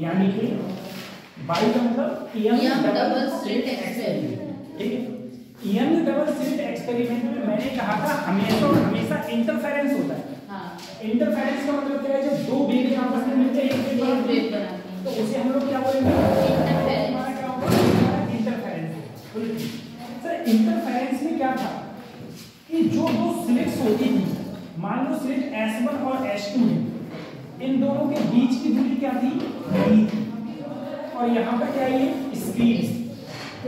यानी कि बाई का मतलब यंग डबल स्लिट एक्सपेरिमेंट। ठीक है, यंग डबल स्लिट एक्सपेरिमेंट में मैंने कहा था हमेशा इंटरफेरेंस होता है। इंटरफेरेंस का मतलब क्या है, जब दो बेबी आपस में मिलते हैं एक वेव बनाते हैं तो उसे हम लोग क्या बोलेंगे, हमारा क्या होगा, इंटरफेरेंस। सर इंटरफेरेंस में क्या था कि जो दो स्लिट्स होती थी, मान लो स्लिट S1 और S2 है, इन दोनों के बीच की दूरी क्या थी, d थी, और यहाँ पर क्या है, स्क्रीन।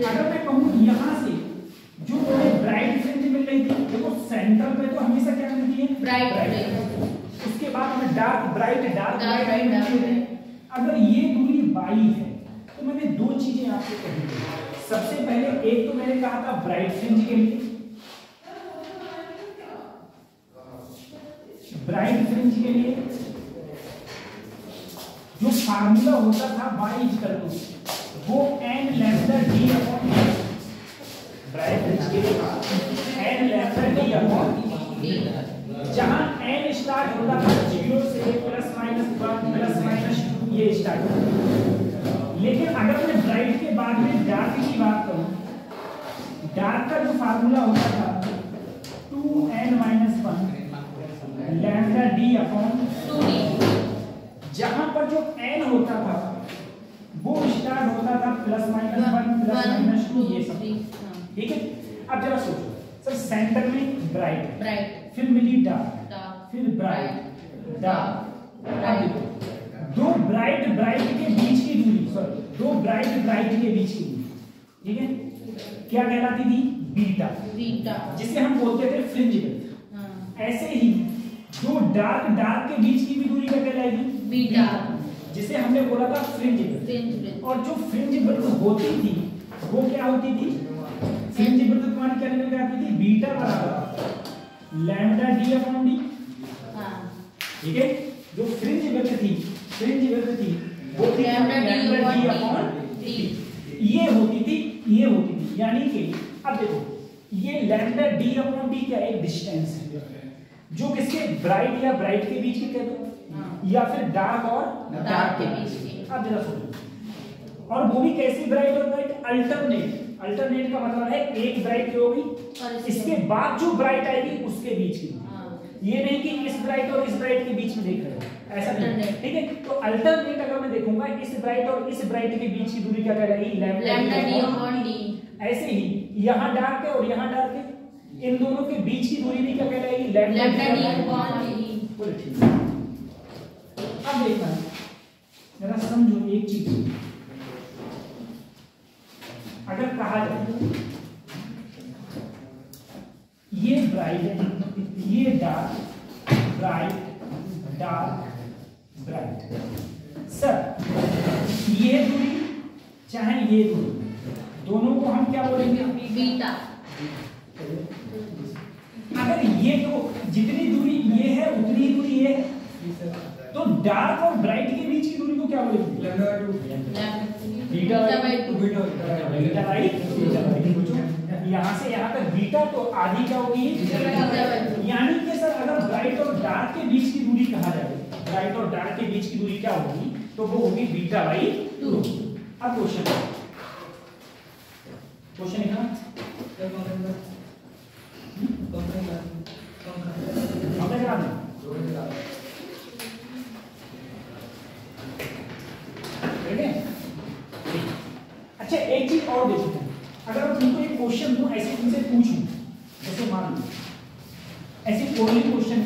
अगर मैं कहूँ यहाँ से जो ब्राइट फ्रिंज मिल रही थी, देखो सेंटर पे तो हमेशा क्या मिलती है, ब्राइट, उसके बाद हमें डार्क ब्राइट अगर ये दूरी बाई है तो मैंने दो चीजें आपको कही थी। सबसे पहले एक तो मैंने कहा था ब्राइट फ्रिंज के लिए, ब्राइट फ्रिंज के लिए जो फार्मूला होता था y इक्वल टू वो n lambda d upon bright fringe के लिए n lambda d upon d, जहां n स्टार्ट होता था 0 से प्लस माइनस 1 प्लस माइनस 2 ये स्टार्ट होता। लेकिन अगर मैं ब्राइट के बाद में डार्क की बात करूं, डार्क का जो फार्मूला होता था 2n minus 1 lambda d upon 2d, जहां पर जो n होता था वो स्टार्ट होता था प्लस माइनस 1 प्लस माइनस 2 ये सब। ठीक है, अब जरा सोचो सर, सेंटर में ब्राइट फिर मिली डार्क फिर ब्राइट डार्क, अब देखो दो ब्राइट के बीच की दूरी, सॉरी दो ब्राइट के बीच की दूरी, ठीक है, क्या कहलाती थी, बीटा, जिसे हम बोलते थे फ्रिंज विड्थ। ऐसे ही दो डार्क के बीच की भी दूरी क्या कहलाएगी, बीटा, जिसे हमने बोला था फ्रिंज विड्थ। और जो फ्रिंज विड्थ होती थी वो क्या होती थी, फ्रिंज विड्थ तुम्हारी क्या निकल के आती थी, बीटा बराबर लैम्डा d अपॉन d। ठीक है, जो फ्रिंज विड्थ थी वो थी लैम्डा d अपॉन d, ये होती थी। यानी कि अब देखो ये लैम्डा d अपॉन d क्या एक डिस्टेंस है जो किसके, ब्राइट या ब्राइट के बीच की कह दो या फिर डार्क और डार्क के बीच की। अब जरा सोचो, और वो भी कैसी ब्राइट और ब्राइट, अल्टरनेट का मतलब है एक ब्राइट की होगी इसके बाद जो ब्राइट आएगी उसके बीच की। ये नहीं कि इस ब्राइट और इस ब्राइट के बीच में देख रहे हो, ऐसा नहीं। ठीक है, तो अल्टरनेट अगर मैं देखूंगा इस ब्राइट और इस ब्राइट के बीच की दूरी क्या कहलाएगी, लैम्डा d अपॉन d। ऐसे ही यहाँ डार्क है और यहाँ डार्क है, इन दोनों के बीच की दूरी भी क्या कहलाएगी, लैम्डा d अपॉन d। बोले ठीक है, अब देखना जरा समझो एक चीज, अगर कहा जाए ये ब्राइट है, ये dark, bright dark bright, sir ये दूरी चाहे ये दूरी, दोनों को हम क्या बोलेंगे, बीटा। अगर ये तो जितनी दूरी ये है उतनी दूरी ये है, तो डार्क और ब्राइट के बीच की दूरी को क्या बोलेंगे, बीटा बाई 2। यहाँ से यहाँ तक बीटा तो आधी क्या होगी, यानी कि सर अगर ब्राइट और डार्क के बीच की दूरी कहा जाए, ब्राइट और डार्क के बीच की दूरी क्या होगी, तो वो होगी बीटा बाई 2। अब क्वेश्चन लिखना, अच्छा एक चीज और देखो, अगर मैं तुमको एक क्वेश्चन दूं, ऐसे तुमसे पूछूं, जैसे मान लो ऐसे ओरली क्वेश्चन,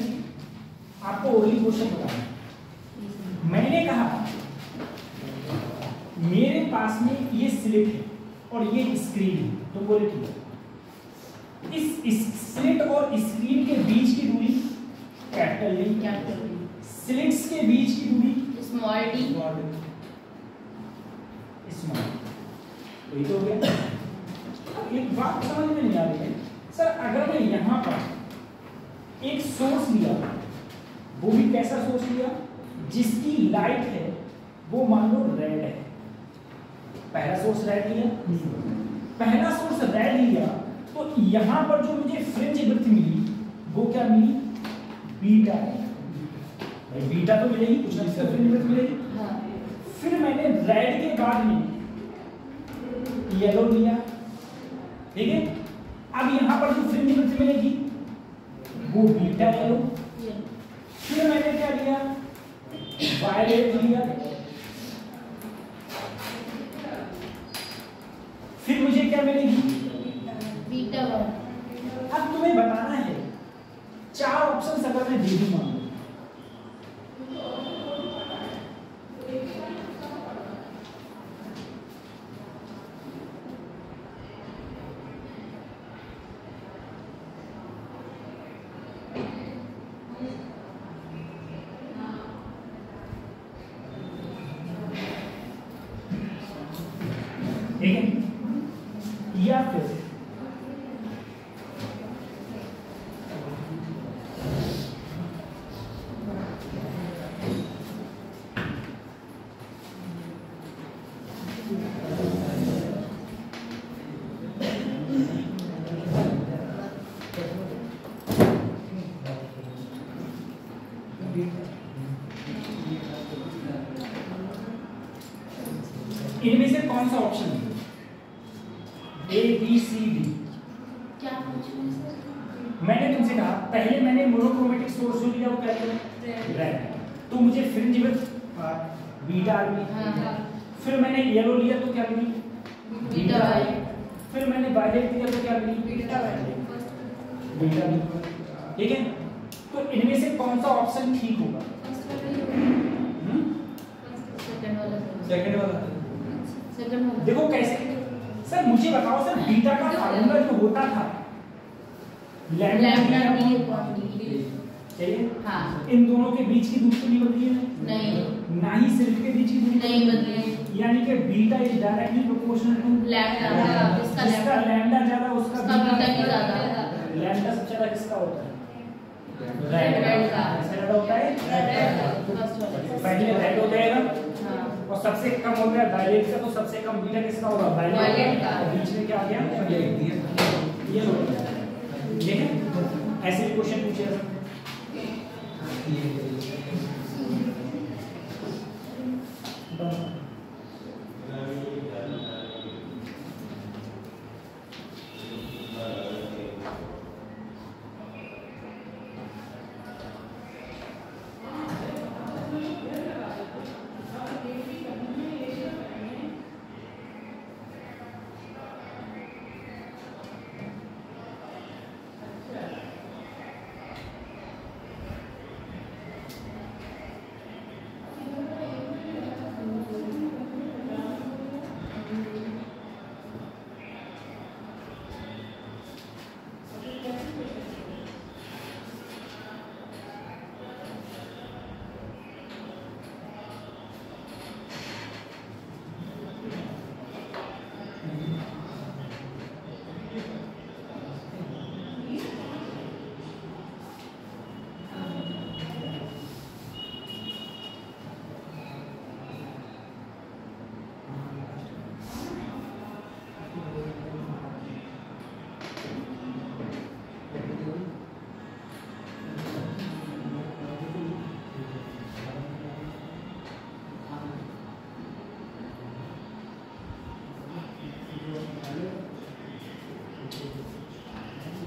आपको ओरली क्वेश्चन बताना, मैंने कहा मेरे पास में ये स्लिट है और ये स्क्रीन है, तो बोले ठीक है, इस स्लिट और स्क्रीन के बीच की दूरी कैपिटल D, स्लिट्स के बीच की दूरी स्मॉल d, यही तो हो गया। एक बात समझ में नहीं आ रही है सर, अगर मैं यहाँ पर एक सोर्स लिया, वो भी कैसा सोर्स लिया, जिसकी लाइट है वो मान लो रेड है, पहला सोर्स रेड लिया, पहला सोर्स रेड लिया, तो यहाँ पर जो मुझे फ्रिंज विड्थ मिली वो क्या मिली, बीटा है। बीटा तो मिलेगी, कुछ ना कुछ फ्रिंज विड्थ मिलेगी। फिर मैंने रेड के बाद में येलो लिया, ठीक है। अब यहाँ पर जो फ्रिंज मुझे मिलेगी वो बीटा येलो, फिर मैंने क्या लिया, वायलेट लिया, फिर मुझे क्या मिलेगी, बीटा वन। अब तुम्हें बताना है 4 ऑप्शन अगर मैं दे दूंगा, ठीक है, या फिर इनमें से कौन सा ऑप्शन है, ए बी सी डी। क्या पूछूं सर? मैंने तुमसे कहा पहले मैंने मोनोक्रोमेटिक सोर्स जो लिया वो क्या था, रेड, तो मुझे फ्रिंज विद बीटा मिली, फिर मैंने येलो लिया तो क्या मिली, बीटा वायलेट, फिर मैंने वायलेट लिया तो क्या मिली, बीटा वायलेट। बीटा मिली, ठीक है। तो इनमें से कौन सा ऑप्शन ठीक होगा, सेकंड वाला। देखो कैसे, सर मुझे बताओ सर, बीटा का फार्मूला जो होता था लैम्डा डी अपॉन डी, चाहिए हाँ। इन दोनों के बीच की दूरी नहीं बदली है, नहीं, ना ही सिर्फ के बीच की दूरी नहीं बदली, यानी कि beta is directly proportional to lambda, जिसका लैम्डा ज्यादा उसका बीटा भी ज्यादा। लैम्डा सबसे ज्यादा किसका होता है, रेड का ज्यादा होता है, फर्स्ट वाला पहले रेड हो जाएगा हाँ। और सबसे कम हो गया वायलेट का, तो सबसे कम बीटा किसका होगा, वायलेट का। और बीच में क्या आ गया, ये हो गया, ठीक है। ऐसे भी क्वेश्चन पूछे जा सकते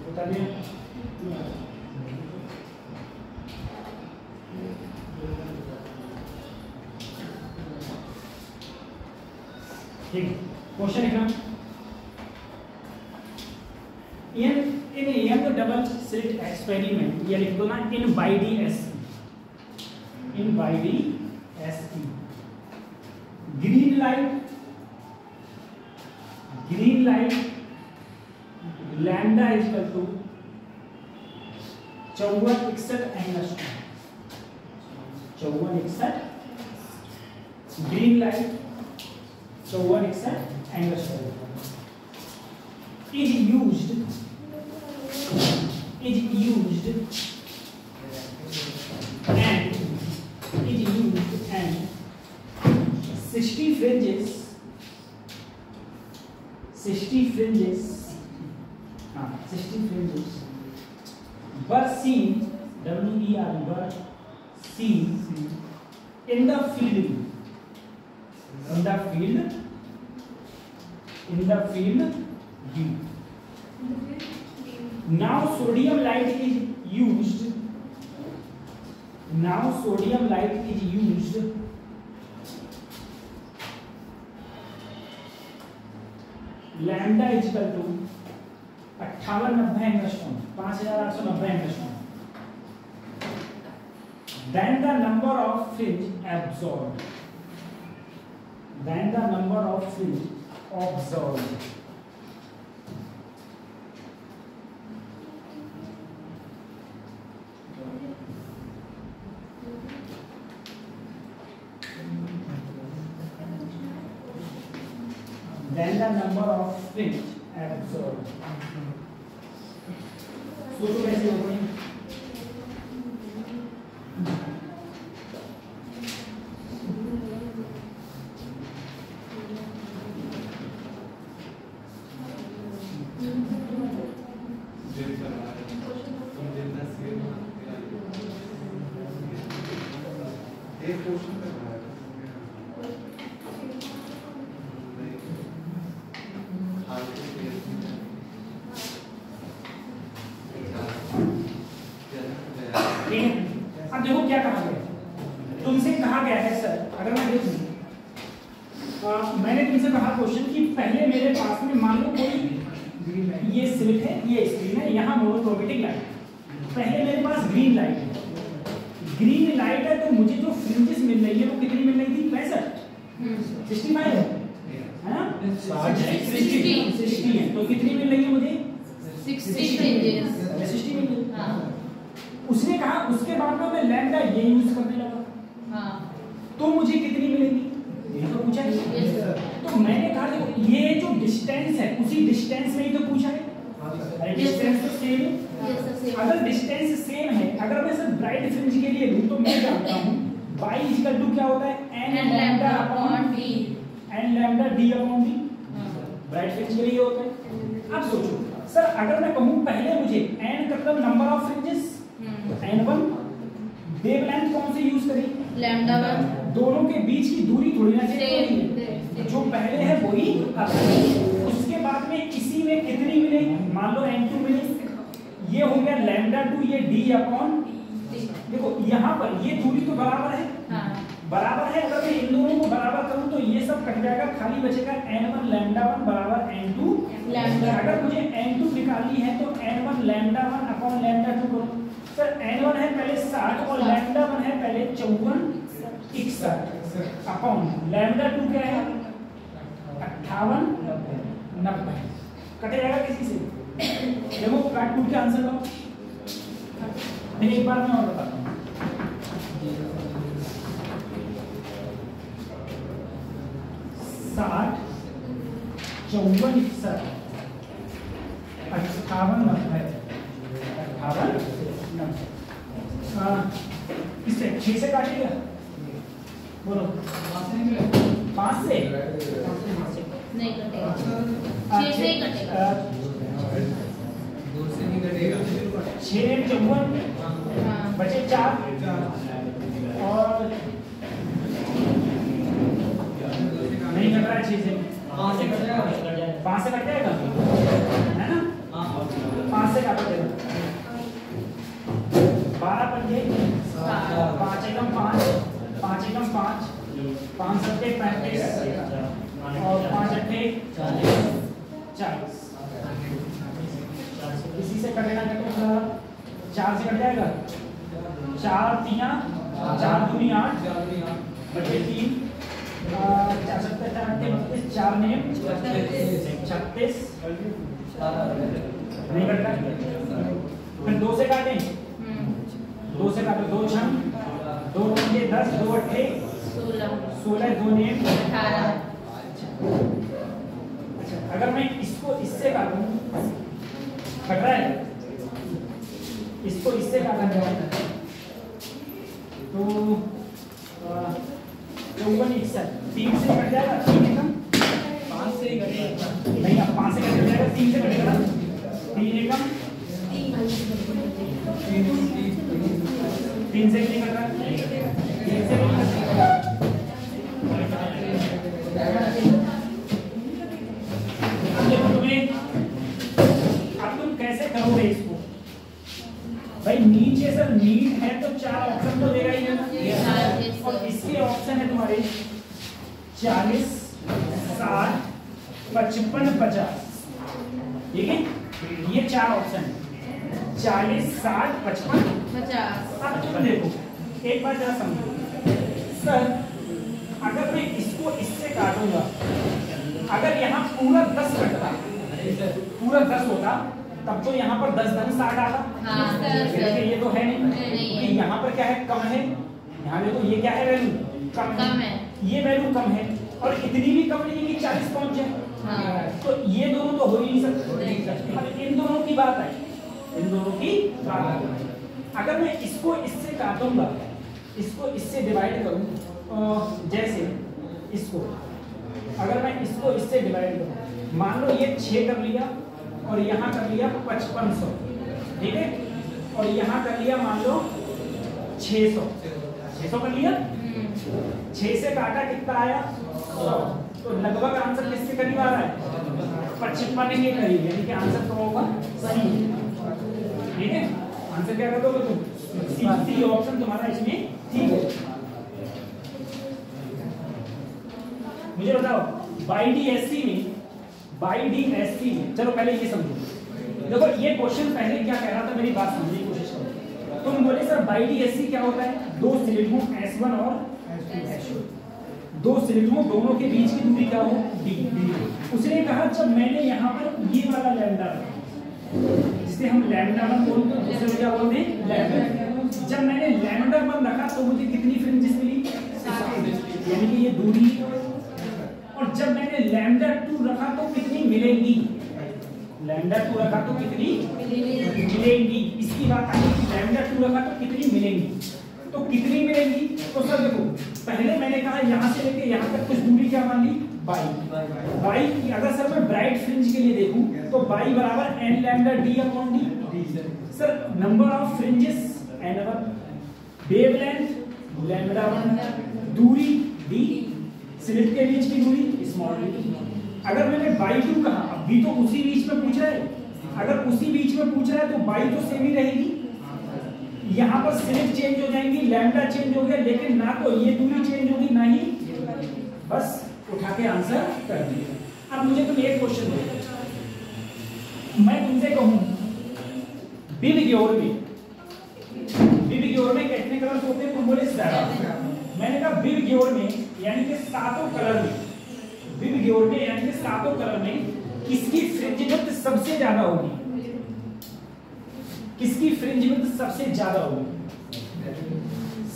बता दिया। ठीक, क्वेश्चन लिखना, in young double slit experiment, ये लिख दो ना, in YDSE, in YDSE, green light lambda is equal to 5461 angstrom, 5461, green light 5461 angstrom is used and 60 fringes were seen, were seen in the field in the field B. Now sodium light is used. Lambda equal to 5890 angstrom, 5890 angstrom. Then the number of fringe absorbed. Then the number of fringe absorbed. सोचो कैसे होगा? अब देखो क्या कहा गया, तुमसे कहा गया है सर, अगर मैं देखूं मैंने तुमसे कहा क्वेश्चन कि पहले मेरे पास में मान लो कोई ये स्लिट है, ये स्क्रीन है, यहाँ मोनोक्रोमेटिक लाइट, पहले मेरे पास ग्रीन लाइट है, तो मुझे जो फ्रिंजेस मिल रही है वो कितनी मिल रही थी? 65 है ना? 60 है, तो कितनी मिल रही है मुझे? 60 फ्रिंजेस. 60 मिल रही. उसने कहा उसके बाद में मैं लैम्डा ये यूज करने लगा, तो मुझे कितनी मिलेगी? ये तो पूछा है. तो मैंने कहा देखो ये जो डिस्टेंस है उसी डिस्टेंस में ही तो पूछा है. डिस्टेंस तो सेम है. अगर डिस्टेंस सेम है, अगर मैं सिर्फ ब्राइट फ्रिंज के लिए लूं तो मैं जानता हूं y इक्वल टू क्या होता है? n lambda upon d. n lambda d upon d bright fringe के लिए होता है. अब सोचो सर, अगर मैं कहूं पहले मुझे n मतलब number of fringes n1, wavelength कौन से यूज करें? लैम्डा 1. दोनों के बीच की दूरी थोड़ी ना चेंज होगी, जो पहले है वही उसके बाद में इसी में कितनी मिलेगी? मान लो n2 मिले, ये हो गया लैम्डा 2, ये d अपॉन. देखो यहाँ पर ये दूरी तो बराबर है. बराबर है, अगर मैं इन दोनों को बराबर करूं तो ये सब कट जाएगा, खाली बचेगा n1 लैम्डा 1 बराबर n2 लैम्डा. अगर मुझे n2 निकालनी है तो n1 लैम्डा 1 अपॉन लैम्डा 2 करो. सर n1 है पहले 60 और लैम्डा 1 है पहले 54 अपॉन लैम्डा 2 क्या है? 5890. कटे जाएगा किसी से? देखो काट कूट के आंसर दो. एक बार मैं और बताता हूँ. 60 54 58 इससे 6 से काटिएगा. बोलो 5 से नहीं कटेगा, 6 से ही कटेगा. 6 54 बचे 4 और नहीं कट रहा है. 6 से 5 से कट जाएगा, 5 से कट जाएगा है ना? 5 से काट देगा. 12 पंजे 5 एकम 5, 5 एकम 5, 5 सत्ते 35 और 5 अट्ठे 40. इसी से कटेगा कटेगा 4 से कट जाएगा. 4 3 4 दूनी 8 बचे 3 4 सत्ते 4 अट्ठे 32 4 नेम 36 नहीं कटता. फिर 2 से काटें. 2 से काटो. 2 छम 2 पंजे 10 2 अट्ठे 16 2 नेम 18. अच्छा, अगर मैं इसको इससे काटूं कट रहा है, इसको इससे काटा जाए तो 54 61 3 से कट जाएगा. 3 एकम 5 से ही कटेगा. नहीं अब 5 से कट जाएगा, 3 से कटेगा. 3 एकम 3 से नहीं कट रहा. 3 से नहीं कट रहा. 40, 60, 55, 50। ठीक है, ये 4 ऑप्शन है, 40, 60, 55, 50। अब तुम देखो एक बात जरा समझो सर, अगर मैं इसको इससे काटूंगा, अगर यहाँ पूरा 10 कटता, पूरा 10 होता, तब तो यहाँ पर 10 धन 60 आता। हाँ, सर। ये तो है नहीं, क्योंकि यहाँ पर क्या है, कम है। यहाँ देखो ये क्या है, वैल्यू कम है, ये वैल्यू कम है, और इतनी भी कम नहीं कि 40 पहुंच जाए। हाँ। तो ये दोनों तो हो ही नहीं सकते। अब इन दोनों की बात है, इन दोनों की बात है। अगर मैं इसको इससे काटूंगा, इसको इससे डिवाइड करूं, जैसे इसको अगर मैं इसको इससे डिवाइड करूं, मान लो ये 6 कर लिया और यहाँ कर लिया 5500, ठीक है, और यहाँ कर लिया मान लो 600 कर लिया। 6 से काटा कितना आया, 100। तो लगभग आंसर किसके करीब आ रहा है, 55 के करीब, यानी कि आंसर तो होगा सी। ठीक है, आंसर क्या कर दोगे तुम, सी ऑप्शन तुम्हारा इसमें ठीक है। मुझे बताओ बाईडीएससी में, चलो पहले ये समझो। देखो ये क्वेश्चन पहले क्या कह रहा था, मेरी बात समझने की कोशिश करो। तुम बोले सर बाईडीएससी क्या होता है, दो सिलिंडरों S1 और S2, दो सिलिंडरों दोनों के बीच की दूरी क्या हो, d। उसने कहा जब मैंने यहाँ पर ये वाला लैम्डा रखा, जिसे हम लैम्डा 1 बोलते हैं, दूसरे क्या बोलते हैं लैम्डा, जब मैंने लैम्डा 1 रखा तो मुझे कितनी फ्रिंजेस मिली, यानी कि ये दूरी। और जब मैंने लैम्डा 2 रखा तो कितनी मिलेंगी, लैम्डा 2 रखा तो कितनी मिलेंगी, इसकी बात आई कि लैम्डा 2 रखा तो कितनी मिलेंगी। तो कितनी मिलेंगी, तो सर देखो पहले मैंने कहा यहाँ से लेके यहाँ तक कुछ दूरी क्या मान ली, बाई की। अगर सर मैं ब्राइट फ्रिंज के लिए देखूं तो बाई बराबर n lambda d upon d। Sir number of fringes n1, wavelength lambda 1, दूरी d, स्लिट के बीच की दूरी स्मॉल d। अगर मैंने बाई 2 कहा, अब भी तो उसी बीच में पूछ रहा है, अगर उसी बीच में पूछ रहा है तो बाई तो सेम ही रहेगी। यहाँ पर स्लिट चेंज हो जाएंगी, लैम्डा चेंज हो गया, लेकिन ना तो ये दूरी चेंज होगी ना ही, बस उठा के आंसर कर दिए। अब मुझे तुम एक क्वेश्चन दो, मैं तुमसे कहूं बिग ग्योर में कितने कलर्स होते हैं, तुम बोले 7। मैंने कहा बिग ग्योर में यानी कि सातों कलर में, बिग ग्योर में यानी कि सातों कलर में किसकी फ्रिंज विड्थ सबसे ज्यादा होगी, किसकी फ्रिंज विड्थ सबसे ज्यादा होगी,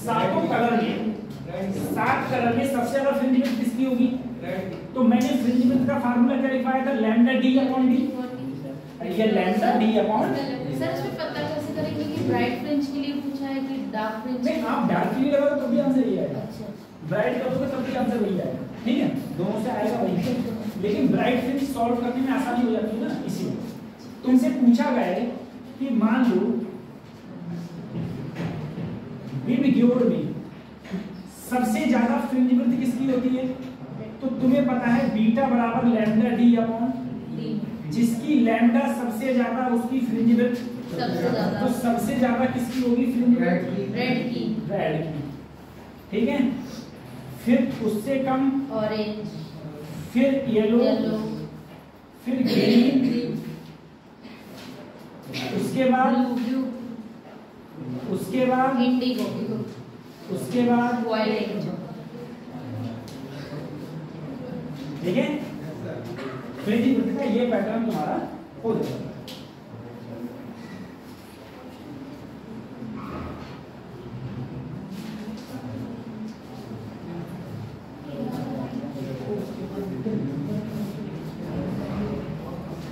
सातों कलर में, 7 कलर में सबसे ज्यादा फ्रिंज विड्थ किसकी होगी। तो मैंने फ्रिंज विड्थ का फार्मूला क्या लिखवाया था, लैम्डा d अपॉन d। ये लैम्डा d अपॉन, सर इसमें पता कैसे करेंगे कि ब्राइट फ्रिंज के लिए पूछा है कि डार्क फ्रिंज। नहीं आप डार्क के लिए लगाओ तो भी आंसर ये आएगा, अच्छा, ब्राइट करोगे तब भी आंसर वही आएगा। ठीक है, दोनों से आएगा वही, लेकिन ब्राइट फ्रिंज सॉल्व करने में आसानी हो जाती है ना, इसीलिए तुमसे पूछा गया है कि मान लो बिग ग्योर में सबसे ज्यादा फ्रिंज विड्थ किसकी होती है, तो तुम्हें पता है बीटा बराबर लैम्डा d अपॉन d, जिसकी लैम्डा सबसे ज्यादा उसकी फ्रिंज विड्थ सबसे ज्यादा, तो सबसे ज्यादा किसकी होगी फ्रिंज विड्थ, रेड की, ठीक है, फिर उससे कम ऑरेंज, फिर येलो, फिर ग्रीन, उसके बाद ब्लू, उसके बाद इंडिगो, उसके बाद वायलेट। ठीक है, फ्रिंज विड्थ का ये पैटर्न तुम्हारा हो जाएगा।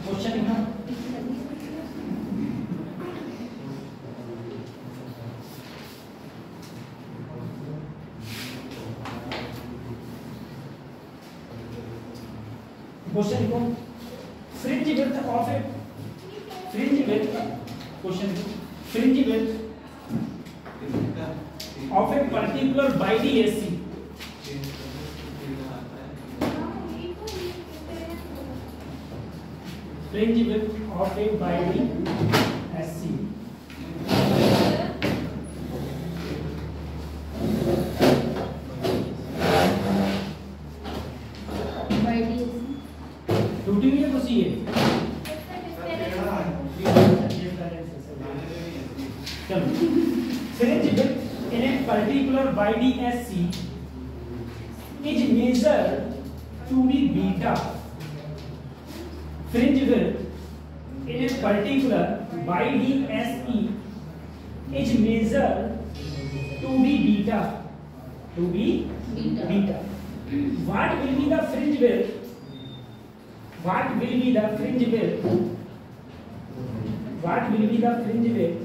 क्वेश्चन लिखना, क्वेश्चन लिखो, fringe width of a, fringe width, question fringe width of a particular बाईडीएससी, फ्रिंज विड्थ ऑफ ए बाईडीएससी टूटी हुई है कुछ ये चलो syringe width in a particular YDSC is measured to be beta. Fringe width in a particular YDSE is measured to be beta. To be beta. What will be the fringe width? What will be the fringe width? What will be the fringe width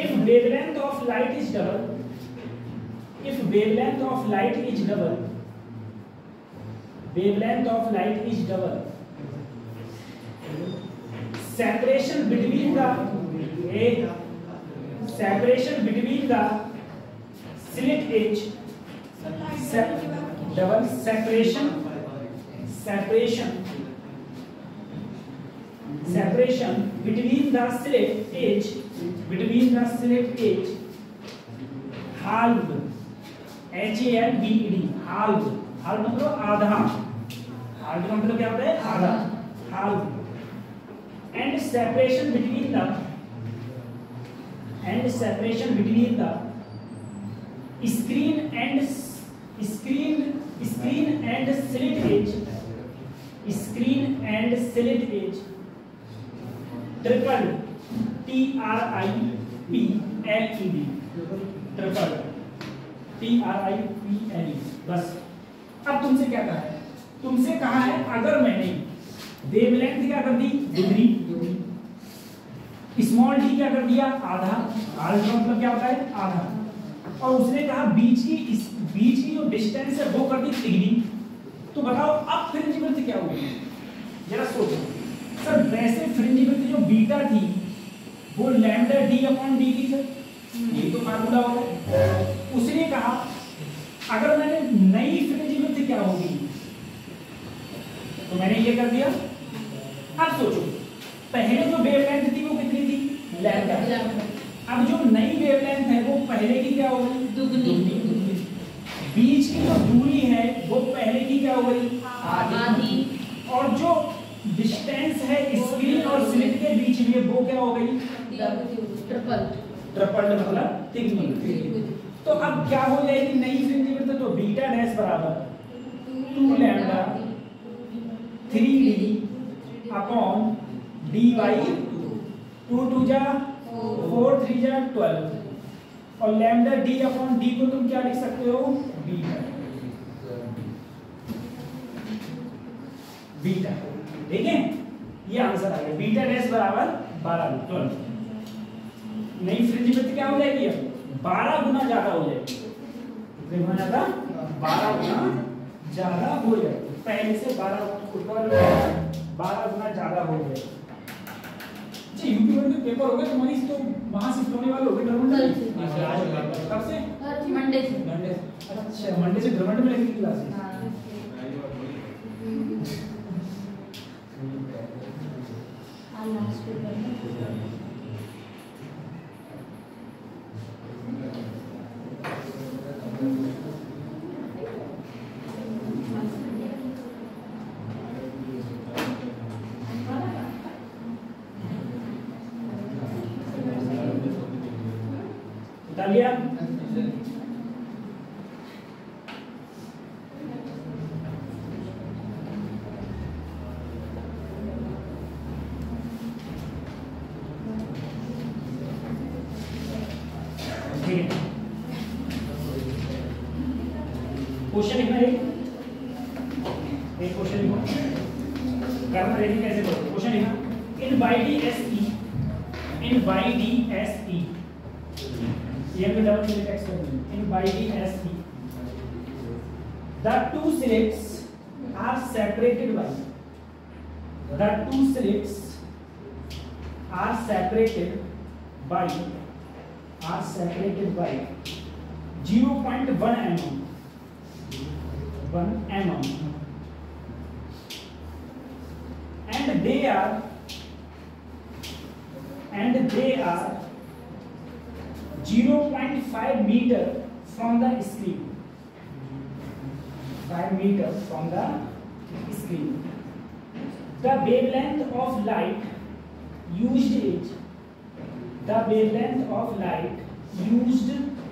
if wavelength of light is double? If wavelength of light is double, wavelength of light is double, separation between the slit edge, double separation between the slit edge, halved, HALVED, halved मतलब आधा, halved मतलब क्या होता है आधा, halved, and separation between the screen and slit edge, tripled, TRIPLED, बस। अब तुमसे क्या कहा है? तुमसे कहा है अगर मैंने वेवलेंथ क्या कर दी दुगनी, स्मॉल डी क्या कर दिया आधा, आधा मतलब क्या होता है आधा, और उसने कहा बीच की जो डिस्टेंस है वो कर दी तिगनी, तो बताओ अब फ्रिंज विड्थ क्या होगी? जरा सोचो सर। वैसे फ्रिंज विड्थ जो बीटा थी वो लैम्डा डी अपॉन डी थी सर, ये तो फार्मूला होगा। उसने कहा अगर मैंने नई फ्रिंज विड्थ क्या होगी, तो मैंने ये कर दिया। अब सोचो पहले जो वेवलेंथ थी वो कितनी थी लैम्डा, अब जो नई वेवलेंथ है वो पहले की क्या हो गई दुगनी, बीच की जो दूरी है वो पहले की क्या हो गई आधी, और जो डिस्टेंस है स्क्रीन और स्लिट के बीच में वो क्या हो गई ट्रिपल मतलब तिगनी। तो अब क्या हो जाएगी नई फ्रिंज विड्थ, तो बीटा डैश बराबर 2 लैम्डा 3d अपॉन dy 2 2 जा 4 3 जा 12, और लैम्डा डी अपॉन डी को तुम क्या लिख सकते हो बीटा, ठीक है। ये आंसर आ गया, बीटा डैश बराबर 12। नई फ्रिंज विड्थ क्या हो जाएगी अब 12 गुना ज्यादा हो जाएगी, कितने गुना ज्यादा 12 गुना ज्यादा हो जाएगी, पहले से 12 गुना ज्यादा हो जाएगी। अच्छा यूट्यूब में पेपर होगा तुम्हारी, तो वहां शिफ्ट होने वाले होंगे ड्रमंड में, कब से मंडे से। अच्छा मंडे से ड्रमंड में लगेगी क्लास। लिया क्वेश्चन लिखना एक क्वेश्चन लिखो, करना रेडी कैसे करो। क्वेश्चन लिखा इन YDSE ये भी double click experiment in YDSE the two slits are separated by 0.1 mm and they are 0.5 meter from the screen, 5 meter from the screen. The wavelength of light used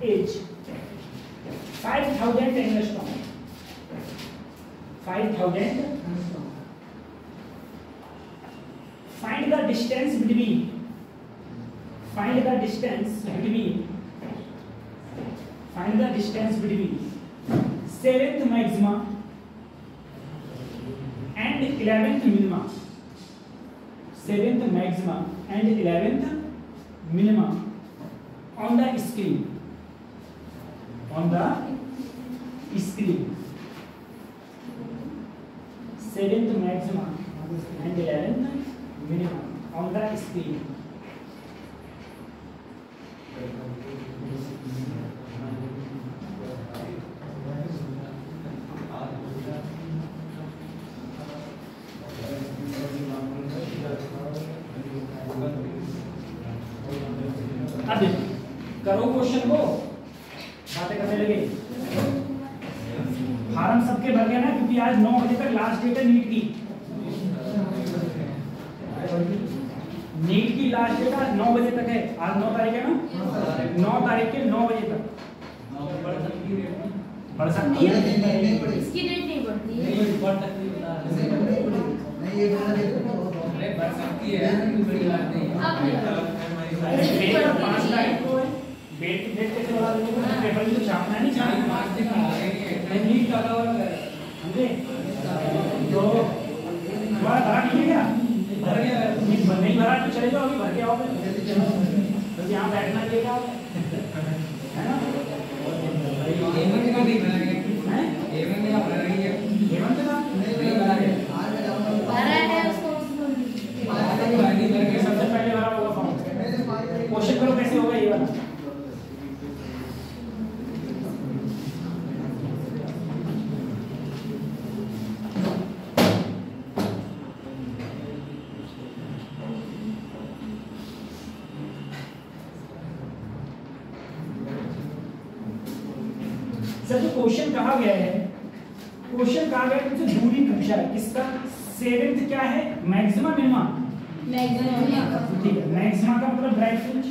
is 5,000 angstrom. 5,000. Find the distance between seventh maxima and 11th minima. 7th maxima and 11th minima on the screen. 7th maxima and 11th minima on the screen. अब करो question को, बातें करने लगे। Farm सबके भर गया ना, क्योंकि आज 9 बजे तक लास्ट डेट है नीट की। नीट की लास्ट डेट आज 9 बजे तक है। आज 9 तारीख है ना, 9 तारीख के 9 बजे तक बढ़ सकती है। इसकी डेट नहीं बढ़ती है, बढ़ सकती है। पेपर 5 तारीख को है। डेट कैसे बढ़ा देंगे? पेपर की तो छापना नहीं चाहिए। नीट का समझे? तो तुम्हारा भरा नहीं है क्या? भर गया। नहीं भरा तो चले जाओ, अभी भर के आओ। बस यहाँ बैठना चाहिए है ना? हेमंत का नहीं भरा गया। हेमंत का भरा रही है। हेमंत का नहीं भरा है। भरा है उसको। सबसे पहले भरा होगा फॉर्म। क्वेश्चन करो कैसे होगा ये वाला। सर जो क्वेश्चन कहा गया है, तुमसे दूरी पूछा है किसका? 7th क्या है? Maxima minima. ठीक है, मैक्सिमा का मतलब ब्राइट फ्रिंज,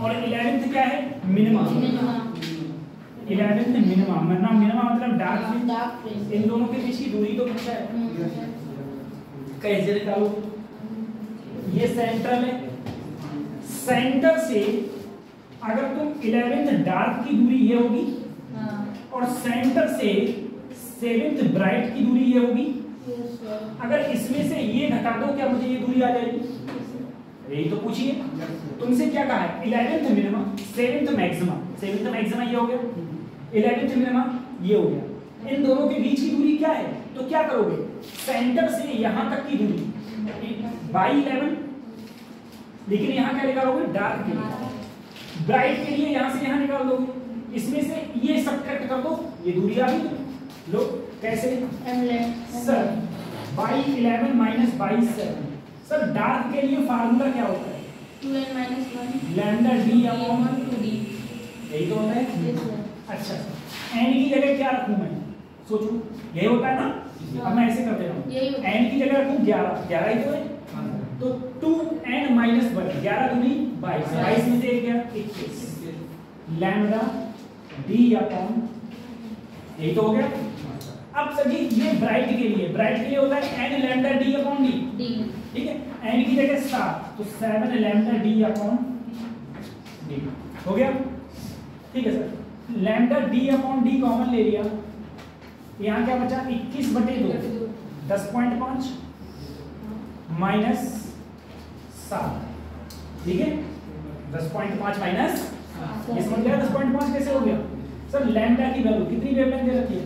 और 11th क्या है? मिनिमा। 11th मिनिमा मतलब डार्क फ्रिंज। इन दोनों के बीच की दूरी तो पूछा है। कैसे निकालो? ये सेंट्रल है। सेंटर से अगर तुम 11th डार्क की दूरी ये होगी, और सेंटर से 7th ब्राइट की दूरी ये होगी। अगर इसमें से ये घटा दो, क्या मुझे ये दूरी आ जाएगी? यही तो पूछिए। तुमसे क्या कहा है? 11th minima, 7th maxima. 7th maxima ये हो गया, 11th मिनिमा ये हो गया। इन दोनों के बीच की दूरी क्या है? तो क्या करोगे? सेंटर से यहां तक की दूरी बाई 11, लेकिन यहां क्या निकालोगे? डार्क के लिए। ब्राइट के लिए यहां से यहां निकाल दोगे। इसमें से ये सब्ट्रैक्ट कर दो, ये दूरी आ गई। लो कैसे? Sir by 11 minus by 7। Sir dark के लिए फार्मूला क्या होता है? 2n - 1 lambda d upon 2d। यही तो होता है। अच्छा, n की जगह क्या रखूं मैं? सोचो, यही होता है ना। अब मैं ऐसे कर दे रहा हूं, n की जगह रखूं 11 ही तो है। तो 2n - 1, 11 दूनी 22, 22 में से 1 गया 21। लैम्डा d अपॉन, यही तो हो गया। अब सर जी ये ब्राइट के लिए होता है n lambda d upon d। ठीक है, n की जगह 7, तो 7 लैम्डा d अपॉन d हो गया। ठीक है sir, lambda d upon d common ले लिया। यहाँ क्या बचा? 21/2, 10.5 माइनस 7। ठीक है, 10.5 माइनस, ये समझ गया 10.5 कैसे हो गया? सर लैम्डा की वैल्यू कितनी वेवलेंथ दे रखी है?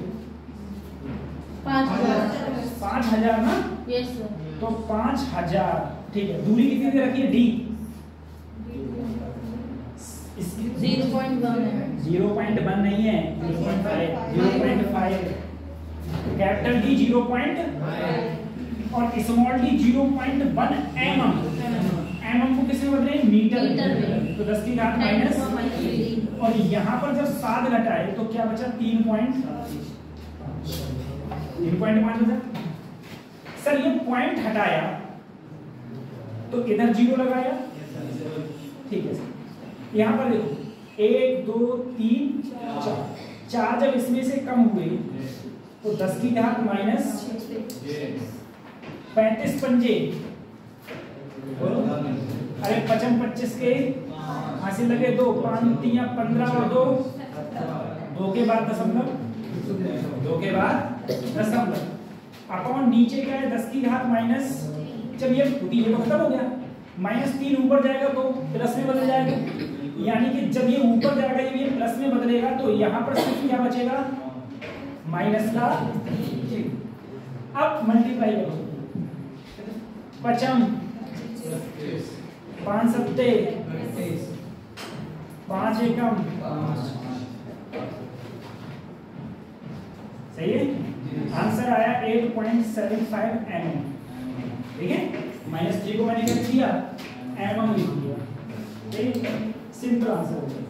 5000 ना। Yes sir. तो 5000। ठीक है, दूरी कितनी दे रखी है? d 0.1 है। 0.1 नहीं है, 0.5। कैपिटल D 0.5 और स्मॉल d 0.1 mm। mm को किसमें बदले? मीटर में। तो 10 की घात माइनस, और यहाँ पर जब 7 घटाए तो क्या बचा? 3.5 बचा। सर ये पॉइंट हटाया तो इधर 0 लगाया, ठीक है सर। यहाँ पर देखो 1 2 3 4, 4 जब इसमें से कम हुए तो 10 की घात माइनस 35 पंजे, अरे 55 25 के हासिल लगे 2, 5 3 15 और 2 के बाद दशमलव, 2 के बाद दशमलव अपॉन नीचे क्या है 10 की घात माइनस, जब ये तो खत्म हो गया, -3 ऊपर जाएगा तो प्लस में बदल जाएगा, यानी कि जब ये ऊपर जाएगा जब ये प्लस में बदलेगा तो यहाँ पर सिर्फ क्या बचेगा माइनस का। अब मल्टीप्लाई करो, 55 5 सत्ते 5 एकम, सही है। आंसर आया 8.75 mm, ठीक है। -3 को मैंने क्या किया mm लिख दिया, ठीक है, सिंपल आंसर हो गया।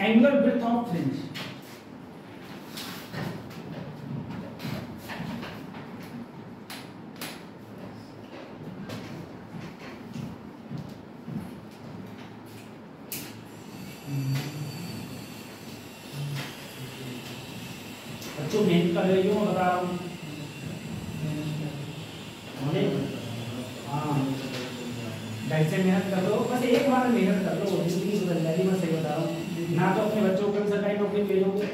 Angular width of fringe, बच्चों मेहनत कर रही हूँ, बता रहा हूँ। हाँ, ढंग से मेहनत कर लो, बस एक बार मेहनत कर लो, जिंदगी सुधर जाएगी। मैं सही बता रहा हूँ, ना तो अपने बच्चों को सरकारी नौकरी भेजोगे,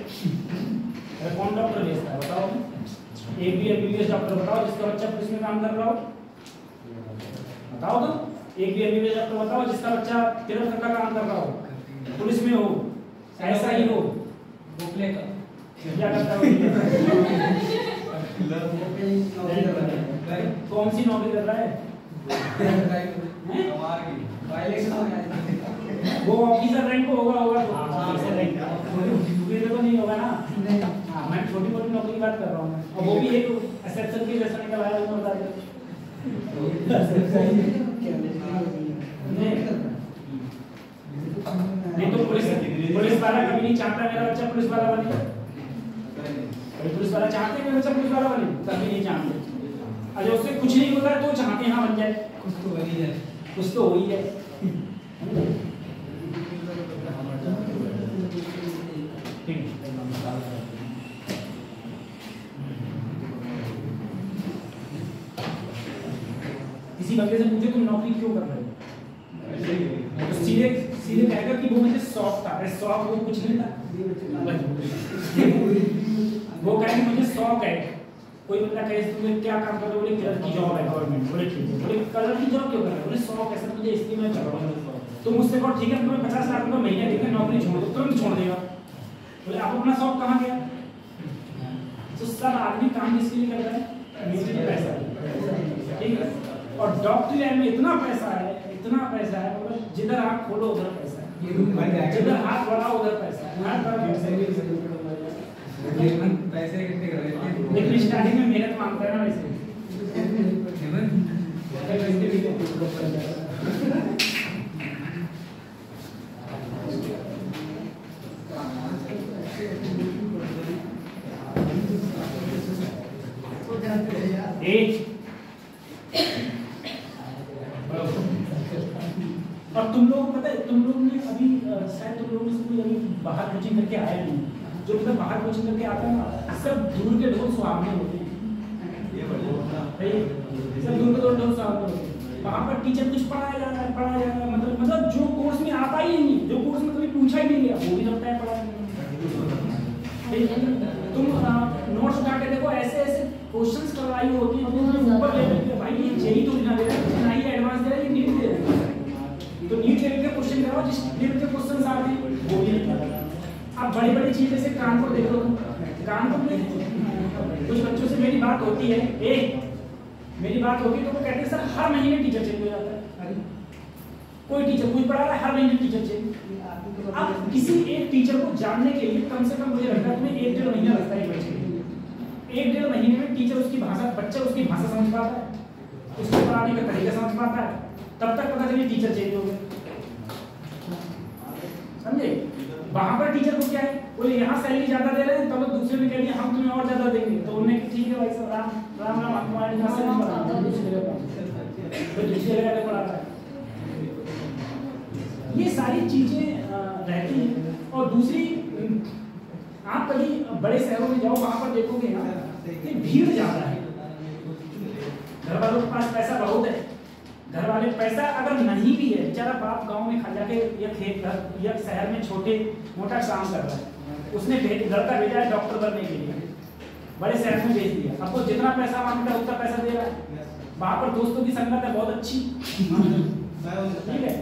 कौन डॉक्टर भेजता है बताओ? एक भी एमबीबीएस डॉक्टर बताओ जिसका बच्चा पुलिस में काम कर रहा हो, बताओ तो। एक भी एमबीबीएस डॉक्टर बताओ जिसका बच्चा 13 तक का काम कर रहा हो, पुलिस में हो, ऐसा ही हो, क्या करता है? कौन सी नौकरी कर रहा है? वो ऑफिसर रैंक को होगा ऑफिसर रैंक तो नहीं होगा ना। हाँ, मैं छोटी मोटी नौकरी की बात कर रहा हूँ, और वो भी एक एक्सेप्शन की जैसा निकल आया वो बता दे। नहीं तो पुलिस वाला कभी नहीं चाहता मेरा बच्चा पुलिस वाला बने, पुलिस वाला चाहते हैं बच्चा पुलिस वाला बने, कभी नहीं चाहते। अगर उससे कुछ नहीं होता है तो चाहते हैं हाँ बन जाए, कुछ तो हो ही जाए, कुछ तो हो ही जाए। किसी बंदे से पूछे तुम नौकरी क्यों कर रहे हो, तो सीधे सीधे कहेगा कि वो मुझे शौक था। अरे शौक वो कुछ नहीं था, वो कहेंगे मुझे शौक है। कोई बंदा कहे तुम्हें क्या काम कर रहे हो, बोले कलर की जॉब है गवर्नमेंट, बोले ठीक है, बोले कलर की जॉब क्यों कर रहे हो, बोले शौक है सर मुझे इसलिए मैं कर रहा हूँ। तो मुझसे कहो ठीक है तुम्हें 50 लाख रुपए महीने देंगे, नौकरी छोड़ दो, तुरंत छोड़ देगा। बोले आप अपना शौक कहाँ गया? तो सब आदमी काम किसके लिए कर रहा है? पैसा, ठीक है। और डॉक्टरी लाइन में इतना पैसा है, इतना पैसा है, मतलब जिधर हाथ खोलो उधर पैसा है, जिधर हाथ बढ़ाओ उधर पैसा है। पैसे कितने कर रहे हैं, लेकिन स्टार्टिंग में मेहनत मांगता है ना वैसे। और तुम लोग पता है, तुम लोग ने अभी शायद तुम लोगों से कोई अभी बाहर कोचिंग करके आया नहीं, जो मतलब बाहर कोचिंग करके आता है ना, सब दूर के ढोल सुहावने होते हैं, सब दूर के ढोल सुहावने होते हैं। वहाँ पर टीचर कुछ पढ़ाया जा रहा है, मतलब जो कोर्स में आता ही नहीं, जो कोर्स में कभी पूछा ही नहीं गया वो भी लगता है पढ़ाया। तुम नोट्स उठा के देखो, ऐसे ऐसे क्वेश्चंस करवाई होती है ऊपर लेवल के, भाई ये जेई तो ना दे रहा है, ना ही एडवांस दे रहा है, ये नीट दे रहा है। तो नीट लेवल के क्वेश्चन कराओ, जिस लेवल के क्वेश्चंस आते हैं वो भी नहीं पता। अब बड़ी बड़ी चीजें जैसे कानपुर देख लो, कानपुर में कुछ बच्चों से मेरी बात होती है, मेरी बात होती है तो वो कहते हैं सर हर महीने टीचर चेंज हो जाता है, कोई टीचर कुछ पढ़ा रहा है, हर महीने टीचर चेंज। अब किसी एक टीचर को जानने के लिए कम से कम मुझे लगता है तुम्हें 1-1.5 महीना लगता है बच्चे के। 1-1.5 महीने में टीचर उसकी भाषा, बच्चा उसकी भाषा समझ पाता है, उसको पढ़ाने का तरीका समझ पाता है, तब तक पता चलिए टीचर चेंज हो गए। समझे? वहां पर टीचर को क्या है, बोले यहाँ सैलरी ज्यादा दे रहे हैं, तब दूसरे ने कह दिया हम तुम्हें और ज्यादा देंगे, तो उन्होंने ठीक है भाई साहब राम राम आप तुम्हारे यहाँ से पढ़ा दूसरी जगह पढ़ा रहा है। ये सारी चीजें रहती हैं। और दूसरी, आप कभी बड़े शहरों में जाओ, वहां पर देखोगे ना कि भीड़ ज्यादा है, घर वालों के पास पैसा बहुत है, घर वाले पैसा अगर नहीं भी है, बेचारा बाप गांव में खा जाके या खेत या शहर में छोटे मोटा काम कर रहा है, उसने लड़का भेजा है डॉक्टर बनने के लिए, बड़े शहर में भेज दिया, अब वो जितना पैसा मांगता है उतना पैसा दे रहा है, वहां पर दोस्तों की संगत है बहुत अच्छी, ठीक है,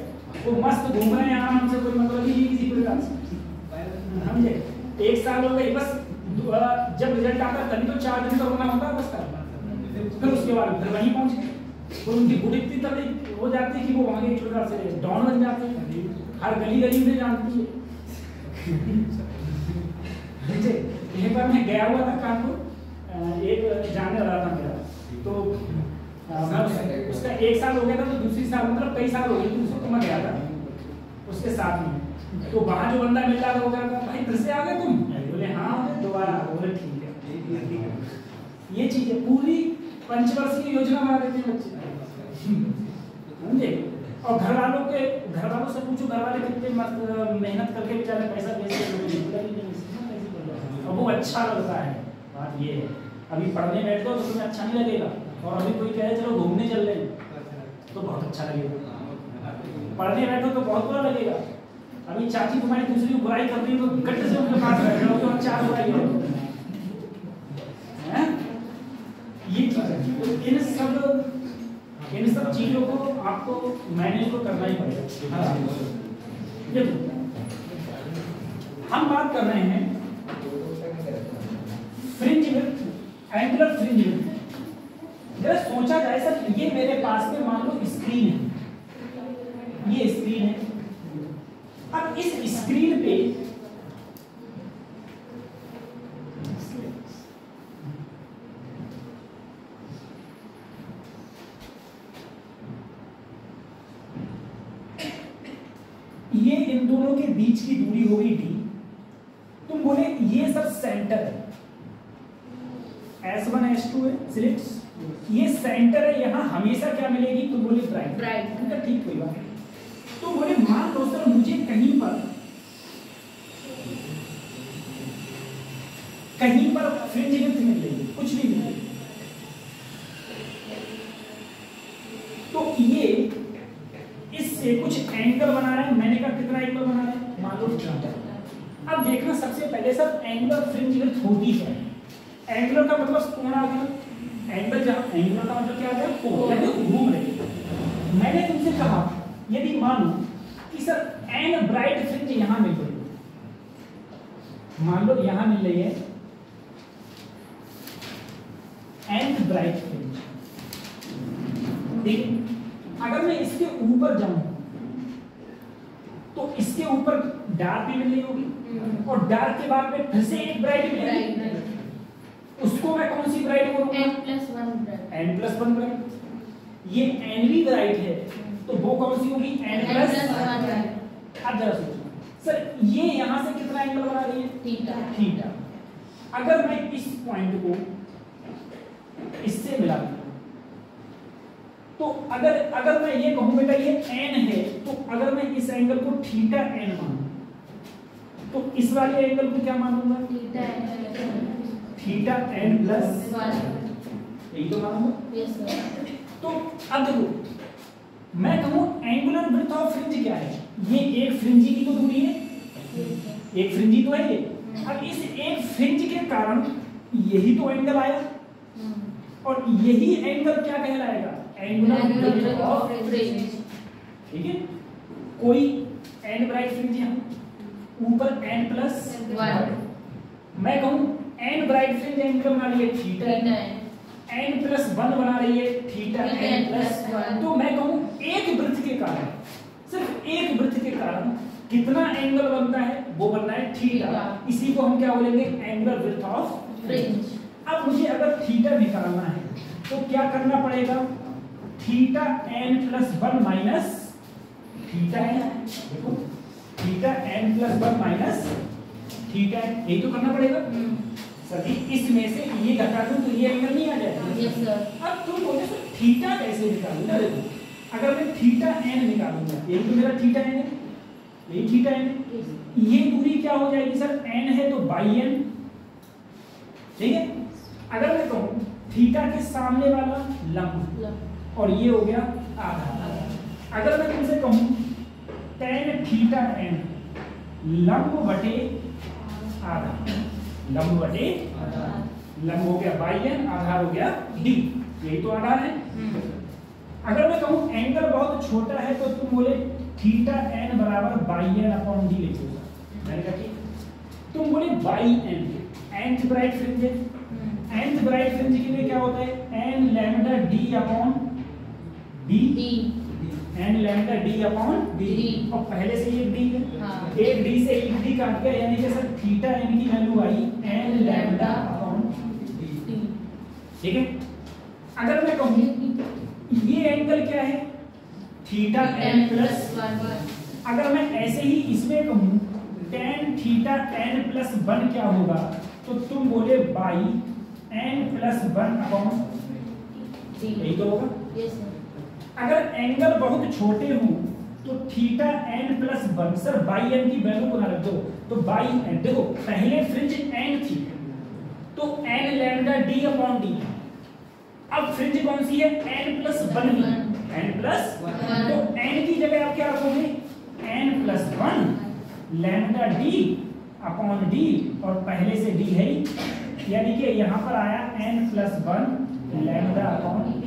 वो मस्त घूम रहे हैं आराम से, कोई मतलब ही नहीं किसी प्रकार से, समझे? 1 साल हो गई, बस जब रिजल्ट आता है तभी तो 4 दिन का रोना होता है बस का, फिर उसके बाद फिर वहीं पहुंच गए, तो उनकी बुढ़ इतनी तकलीफ हो जाती है कि वो वहां के एक प्रकार से डॉन बन जाते हैं, हर गली गली में जानती है। एक बार मैं गया हुआ था कानपुर, एक जाने वाला था मेरा, तो उसका 1 साल हो गया था, तो दूसरी साल मतलब कई साल हो गए थे उसको, तो मैं गया था उसके साथ में, तो वहां जो बंदा मिल रहा था वो कह रहा था भाई फिर से आ गए तुम? बोले हाँ, दोबारा। बोले ठीक है। ये चीज है, पूरी पंचवर्षीय योजना बना देते हैं बच्चे, समझे? और घर वालों से पूछो, घर वाले कितने मेहनत करके बेचारे पैसा भेजते हैं, और वो अच्छा लगता है। बात ये है, अभी पढ़ने बैठो तो तुम्हें अच्छा नहीं लगेगा, और अभी कोई कहे चलो घूमने चल रहे तो बहुत अच्छा लगेगा, पढ़ने बैठो तो बहुत बुरा लगेगा। अभी चाची तुम्हारी दूसरी को बुराई कर रही है तो गट से उनके पास बैठ जाओ तो अच्छा बुराई है। ये चीज, इन सब चीजों को आपको मैनेज तो करना ही पड़ेगा। हम बात कर रहे हैं fringe width, angular fringe width. जरा सोचा जाए सर, ये मेरे पास में मान लो स्क्रीन है, ये स्क्रीन है, अब इस स्क्रीन पे ये इन दोनों के बीच की दूरी होगी d, तुम बोले ये सब सेंटर है, S1 S2 है सिलेक्ट्स, ये सेंटर है, यहां हमेशा क्या मिलेगी? तुम बोले ब्राइट, ठीक कोई बात। तो बोले मान लो सर मुझे कहीं पर फ्रिंज विड्थ मिल रही है, कुछ भी मिल रही, तो ये इससे कुछ एंगल बना रहे हैं। मैंने कहा कितना एंगल बना रहे हैं? मान लो थीटा। अब देखना सबसे पहले सर एंगुलर फ्रिंज विड्थ होती है, एंगुलर का मतलब कोण आ गया, एंगल जहां एंगुलर का मतलब क्या आ गया? कोण, यानी घूम रही। मैंने तुमसे कहा यदि मानो कि सर एन ब्राइट फ्रिंज यहां मिल रही है, मान लो यहां मिल रही है एन ब्राइट फ्रिंज, ठीक है, अगर मैं इसके ऊपर जाऊं तो इसके ऊपर डार्क भी मिल रही होगी, और डार्क के बाद में फिर से एक ब्राइट मिलेगी, उसको मैं कौन सी ब्राइट बोलूंगा? n+1 bright. ये n भी ब्राइट है तो वो कौन सी होगी? n+1। अब जरा सोचो सर, ये यहां से कितना एंगल बना रही है? थीटा। अगर मैं इस पॉइंट को इससे मिला दूं तो अगर मैं ये कहूं बेटा ये n है, तो अगर मैं इस एंगल को थीटा n मानूं तो इस वाले एंगल को क्या मानूंगा? थीटा n+1, यही तो मानूंगा। तो अब देखो मैं कहूं एंगुलर विड्थ ऑफ फ्रिंज क्या है? ये एक फ्रिंजी की तो दूरी है, एक फ्रिंजी तो है ये। अब इस एक फ्रिंज के कारण यही तो एंगल आया, और यही एंगल क्या कहलाएगा? Angular width of fringe. ठीक है, कोई एन ब्राइट फ्रिंज यहां, ऊपर n प्लस 1। मैं कहूँ n ब्राइट फ्रिंज एंगल बना रही है थीटा n प्लस 1 बना रही है थीटा n प्लस 1। तो मैं कहूँ एक वृत्त के कारण, सिर्फ एक वृत्त के कारण कितना एंगल बनता है, वो बनना है थीटा। इसी को हम क्या बोलेंगे, एंगल विड्थ ऑफ फ्रिंज। अब मुझे अगर थीटा निकालना है तो क्या करना पड़ेगा, theta n plus 1 minus theta n, देखो theta n plus 1 minus theta n, यही तो करना पड़ेगा सर जी। इसमें से ये घटा दूं तो ये एंगल नहीं आ जाएगा। Yes sir. अब तुम बोले सर थीटा कैसे निकालूंगा, देखो अगर मैं थीटा n निकालूंगा, यही तो मेरा थीटा n है, यही थीटा n है, ये दूरी क्या हो जाएगी सर, n है तो बाई n, ठीक है। अगर मैं कहूँ थीटा के सामने वाला लंब और ये हो गया आधा, अगर मैं तुमसे कहूँ tan थीटा n लंब बटे आधा, लंब बटे लंब हो गया बाई n, आधार हो गया d, यही तो आधार है। अगर मैं कहूँ एंगल बहुत छोटा है तो तुम बोले थीटा n बराबर बाई n अपॉन d लिख दो, मैंने कहा ठीक। तुम बोले by n, nth bright fringe है, nth ब्राइट फ्रिंज के लिए क्या होता है, n lambda d upon d, n lambda d upon d, और पहले से ये d है, हाँ। एक d से एक d काट गया, यानी कि सर थीटा n की वैल्यू आई n लैम्डा अपॉन d, ठीक है। अगर मैं कहूँ ये एंगल क्या है, थीटा n प्लस 1, अगर मैं ऐसे ही इसमें कहूँ tan थीटा n प्लस 1 क्या होगा, तो तुम बोले बाई n प्लस 1 अपॉन, यही तो होगा। Yes sir. अगर एंगल बहुत छोटे हों तो theta n plus 1, sir by n की वैल्यू को ना रख दो, तो बाई n, देखो पहले फ्रिंज n थी तो n lambda d upon d, अब फ्रिंज कौन सी है, n प्लस 1 की, n प्लस 1, तो n की जगह आप क्या रखोगे, n plus 1 lambda d upon d, और पहले से d है ही, यानी कि यहाँ पर आया n plus 1 lambda upon d।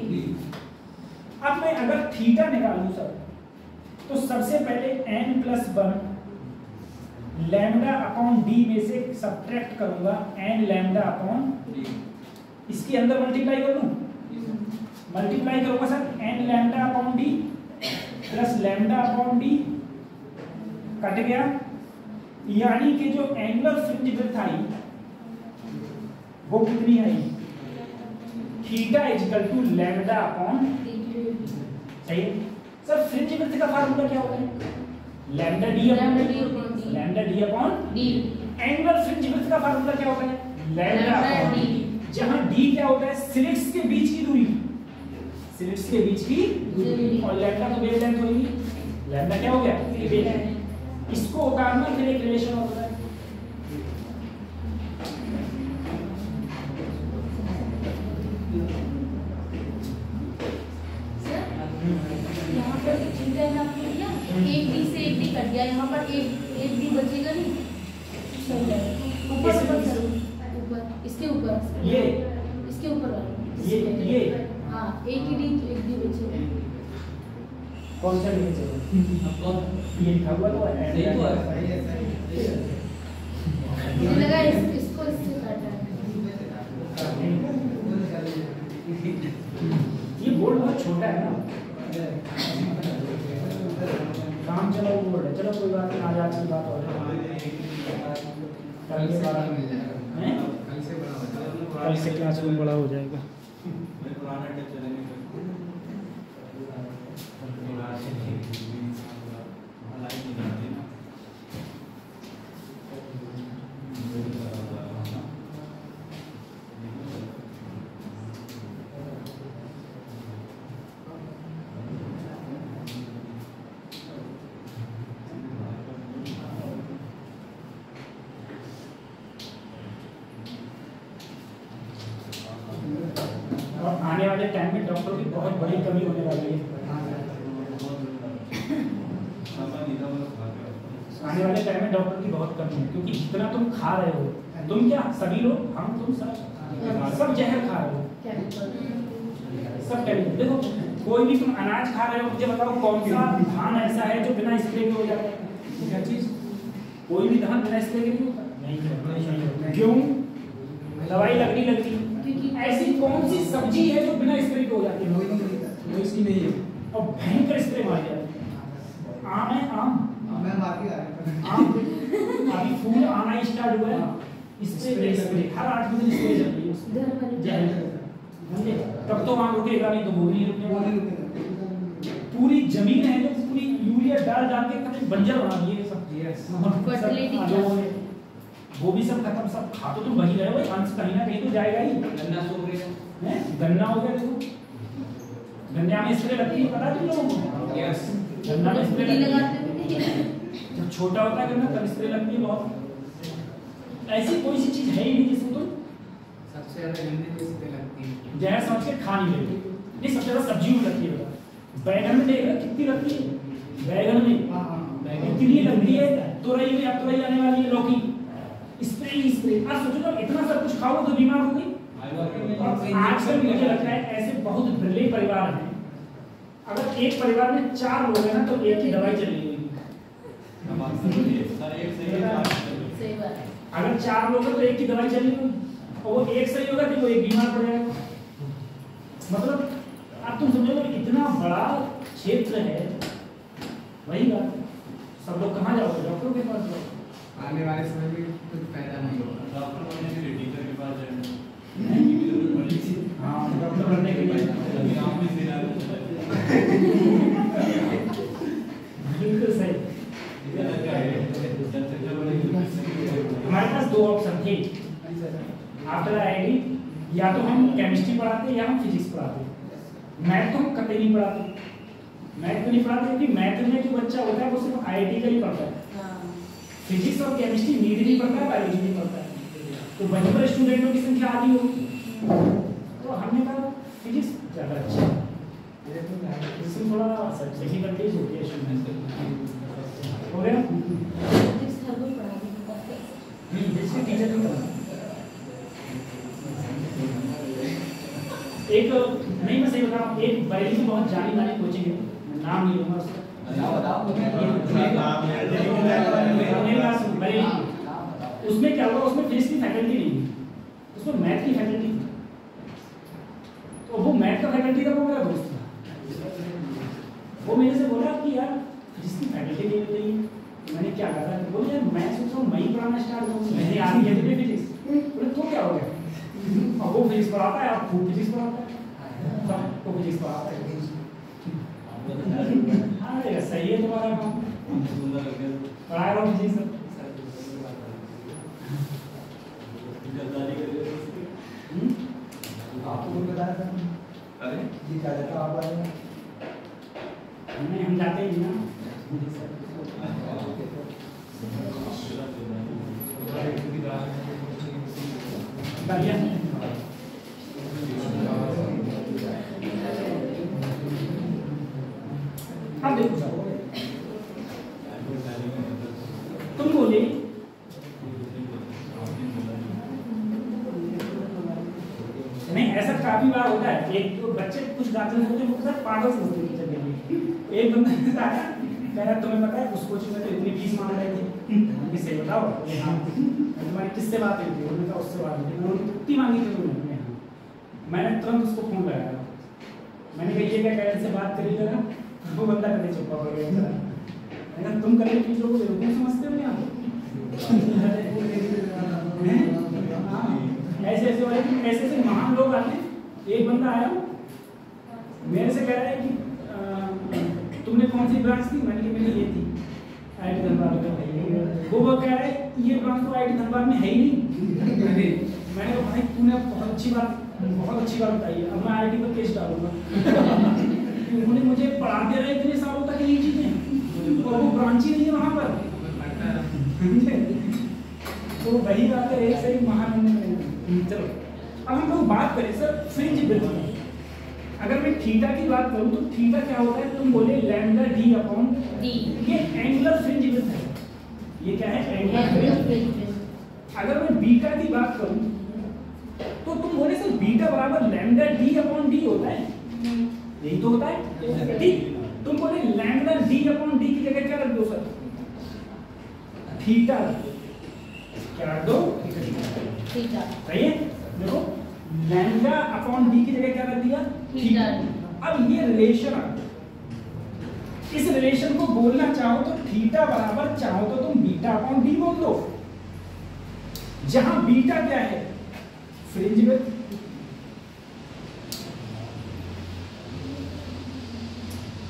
अब मैं अगर थीटा निकालूं सर, तो सबसे पहले n plus 1 lambda upon d में से सब्ट्रैक्ट करूंगा n लैम्डा अपॉन d, इसके अंदर मल्टीप्लाई कर लूं, मल्टीप्लाई करूंगा sir n lambda upon d plus lambda upon d, cut गया, यानी कि जो एंगुलर फ्रिंज विड्थ आई वो कितनी आई, theta equal to lambda upon, सही है सर। फ्रिंज विड्थ का फार्मूला क्या होता है, lambda D upon D, lambda D upon D. Angular fringe width का फार्मूला क्या होता है, लैम्डा अपॉन डी, जहां डी क्या होता है, स्लिट्स के बीच की दूरी, स्लिट्स के बीच की दूरी, और लैम्डा तो वेवलेंथ होगी, लैम्डा क्या हो गया, वेवलेंथ। इसको उतारना फिर एक रिलेशन होता है, यहाँ पर थीटा n आपने लिया, एक d से एक d कट गया, यहाँ पर एक d बचेगा नहीं, सही है। ऊपर सर, ऊपर इसके ऊपर, ये इसके ऊपर वाला, ये हाँ एक ही d एक d बचेगा। कौन सा लिखा चाहिए, ये लिखा हुआ तो है, सही तो है, मुझे लगा इसको इससे काटा है। ये बोर्ड बहुत छोटा है ना, काम चला वो बोर्ड है, चलो कोई बात नहीं, आज आपकी बात हो रही है, कल से क्लासरूम बड़ा हो जाएगा। और आने वाले टाइम में डॉक्टरों की बहुत बड़ी कमी होने वाली है, आने वाले टाइम में डॉक्टर की बहुत कमी है, क्योंकि जितना तुम खा रहे हो, तुम क्या सभी लोग, हम तुम सब जहर खा रहे हो, सब केमिकल। देखो कोई भी तुम अनाज खा रहे हो, मुझे बताओ कौन सा धान ऐसा है जो बिना स्प्रे के हो जाता है, क्या चीज, कोई भी दहन बिना स्प्रे के नहीं होता। नहीं, क्यों? दवाई लगनी लगती। ऐसी कौन सी सब्जी है जो बिना स्प्रे के हो जाती है? वो इसकी नहीं है। और भयंकर स्प्रे मार जाती। आम है, आम मैं मार के आ रहा आम अभी फूल आना स्टार्ट हुआ है, स्प्रे हर 8 दिन स्प्रे चल रही है। तब तो आम रुकेगा नहीं, तो वो नहीं रुकेगा। पूरी जमीन है जो पूरी यूरिया डाल के खत्म बंजर बना दिए सब। फर्टिलिटी वो भी सब खत्म। सब खा तो तुम वही रहे हो, अंश कहीं ना कहीं तो जाएगा ही। गन्ना सूख गया हैं? गन्ना हो गया देखो, गन्ना में स्प्रे लगती है, पता तुम लोगों को? यस। गन्ना में स्प्रे लगती है, लगाते जब छोटा होता है गन्ना तब स्प्रे लगती है बहुत। ऐसी कोई सी चीज है ही नहीं जिसको तुम सबसे ज्यादा गन्ने की स्प्रे लगती है। जहर समझ के खा नहीं लेते। नहीं, सबसे ज्यादा सब्जी में लगती है। बैगन में देखा कितनी लगती है, बैगन में कितनी लगती है, तुरई में, अब तुरई आने वाली है, लौकी, स्प्रे। अब सोचो जब इतना सब कुछ खाओ तो बीमार हो गई। आजकल मुझे लगता है ऐसे बहुत बिरले परिवार हैं, अगर एक परिवार में 4 लोग हैं ना तो एक ही दवाई चल रही है। सही बात है। अगर 4 लोग हैं तो एक ही दवाई चल रही है, और वो एक सही होगा कि वो एक बीमार पड़ जाएगा। मतलब अब तुम समझो इतना बड़ा क्षेत्र है, वही बात। सब लोग कहाँ जाओगे? डॉक्टरों के पास जाओ। आने वाले समय में कुछ फायदा नहीं होगा। हाँ, डॉक्टर बनने के लिए बिल्कुल सही। हमारे पास 2 ऑप्शन थे आफ्टर आईआईटी, या तो हम केमिस्ट्री पढ़ाते या हम फिजिक्स पढ़ाते। मैथ तो हम कतई नहीं पढ़ाते। मैथ तो नहीं पढ़ाते क्योंकि मैथ में जो बच्चा होता है वो सिर्फ आईआईटी का ही पढ़ता है। फिजिक्स और केमिस्ट्री नीड नहीं पढ़ता है, बायोलॉजी नहीं पढ़ता है, तो वहीं पर स्टूडेंटों की संख्या आधी होगी। तो हमने कहा फिजिक्स ज़्यादा अच्छा है, इसमें थोड़ा डिफिकल्टीज होती है स्टूडेंट हो गया। फिजिक्स हर कोई पढ़ा नहीं, जिसके टीचर नहीं पढ़ा। एक नहीं, मैं सही बता रहा हूँ, एक बरेली की बहुत जानी मानी कोचिंग है, नाम नहीं लूंगा उसका। उसमें क्या हुआ, उसमें फिजिक्स की फैकल्टी नहीं थी, उसमें मैथ की फैकल्टी थी। तो वो मैथ का फैकल्टी था, वो मेरा दोस्त था। वो मेरे से बोला कि यार फिजिक्स की फैकल्टी नहीं मिल रही है। मैंने क्या कहा, बोले यार मैं सोच रहा हूँ मैं ही पढ़ाना स्टार्ट करूँ, मैंने आ रही है फिजिक्स। बोले तो क्या हो गया, और वो फिजिक्स पढ़ाता है, आप खूब फिजिक्स पढ़ाता है, सबको फिजिक्स पढ़ाता है। हाँ यार सही है तुम्हारा काम, पढ़ा रहा हूँ फिजिक्स। आपको बताया था? अरे ये क्या था आप आए? नहीं, हम जाते ही ना। अब देखो तुम बोले नहीं, ऐसा काफी बार होता है। एक तो बच्चे कुछ गार्जियन होते हैं वो सर पागल समझते हैं टीचर के लिए। एक बंदा आया कह रहा तुम्हें पता है उस कोचिंग में तो इतनी फीस मांग रहे थे, किससे बताओ? हाँ, तुम्हारी किससे बात हुई थी? उन्होंने कहा उससे बात हुई थी। उन्होंने कितनी मांगी थी तुमने? मैंने तुरंत उसको फोन लगाया, मैंने कहा ये क्या कह से बात करी जरा। वो बंदा कभी चुप हो गया जरा। मैंने कहा तुम कभी टीचरों को बेवकूफ समझते हो क्या? ऐसे वाले ऐसे महान लोग आते हैं। एक बंदा आया मेरे से कह रहा है कि तुमने कौन सी ब्रांच थी? मैंने कहा मेरी ये थी आईआईटी धनबाद में। वो कह रहा है ये ब्रांच तो आईआईटी धनबाद में है ही नहीं। मैंने कहा भाई तूने बहुत अच्छी बात बताई है, अब मैं आईआईटी पर केस डालूंगा। उन्होंने मुझे पढ़ाते रहे इतने सालों तक यही चीजें, और वो ब्रांच ही नहीं है वहाँ पर। तो वही बात है, एक सही महान। चलो अब हम लोग बात करें सर फ्रिंज ब्रिज की। अगर मैं थीटा की बात करूं तो थीटा क्या होता है? तुम बोले लैम्डा डी अपॉन डी, ये एंगुलर फ्रिंज ब्रिज है। ये क्या है? Angular fringe. अगर मैं बीटा की बात करूं तो तुम बोले सर बीटा बराबर लैम्डा डी अपॉन डी होता है, यही तो होता है। ठीक, तुम बोले लैम्डा डी अपॉन डी की जगह क्या रख दो सर? थीटा क्या रख दो, थीटा। सही है। देखो लैम्डा अपॉन डी की जगह क्या रख दिया, थीटा। अब ये रिलेशन, इस रिलेशन को बोलना चाहो तो थीटा बराबर, चाहो तो तुम बीटा अपॉन डी बोल दो, जहां बीटा क्या है, फ्रिंज विड्थ,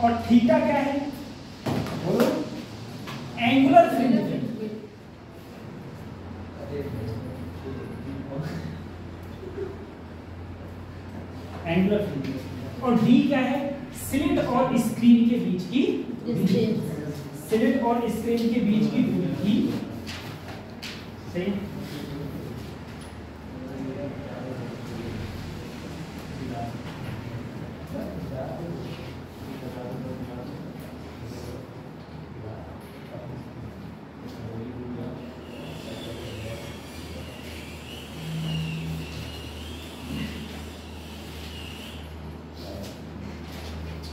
और थीटा क्या है बोलो, angular fringe width. Angular fringe width, और डी क्या है, स्लिट और स्क्रीन के बीच की डिस्टेंस। स्लिट और स्क्रीन के बीच की दूरी, सही।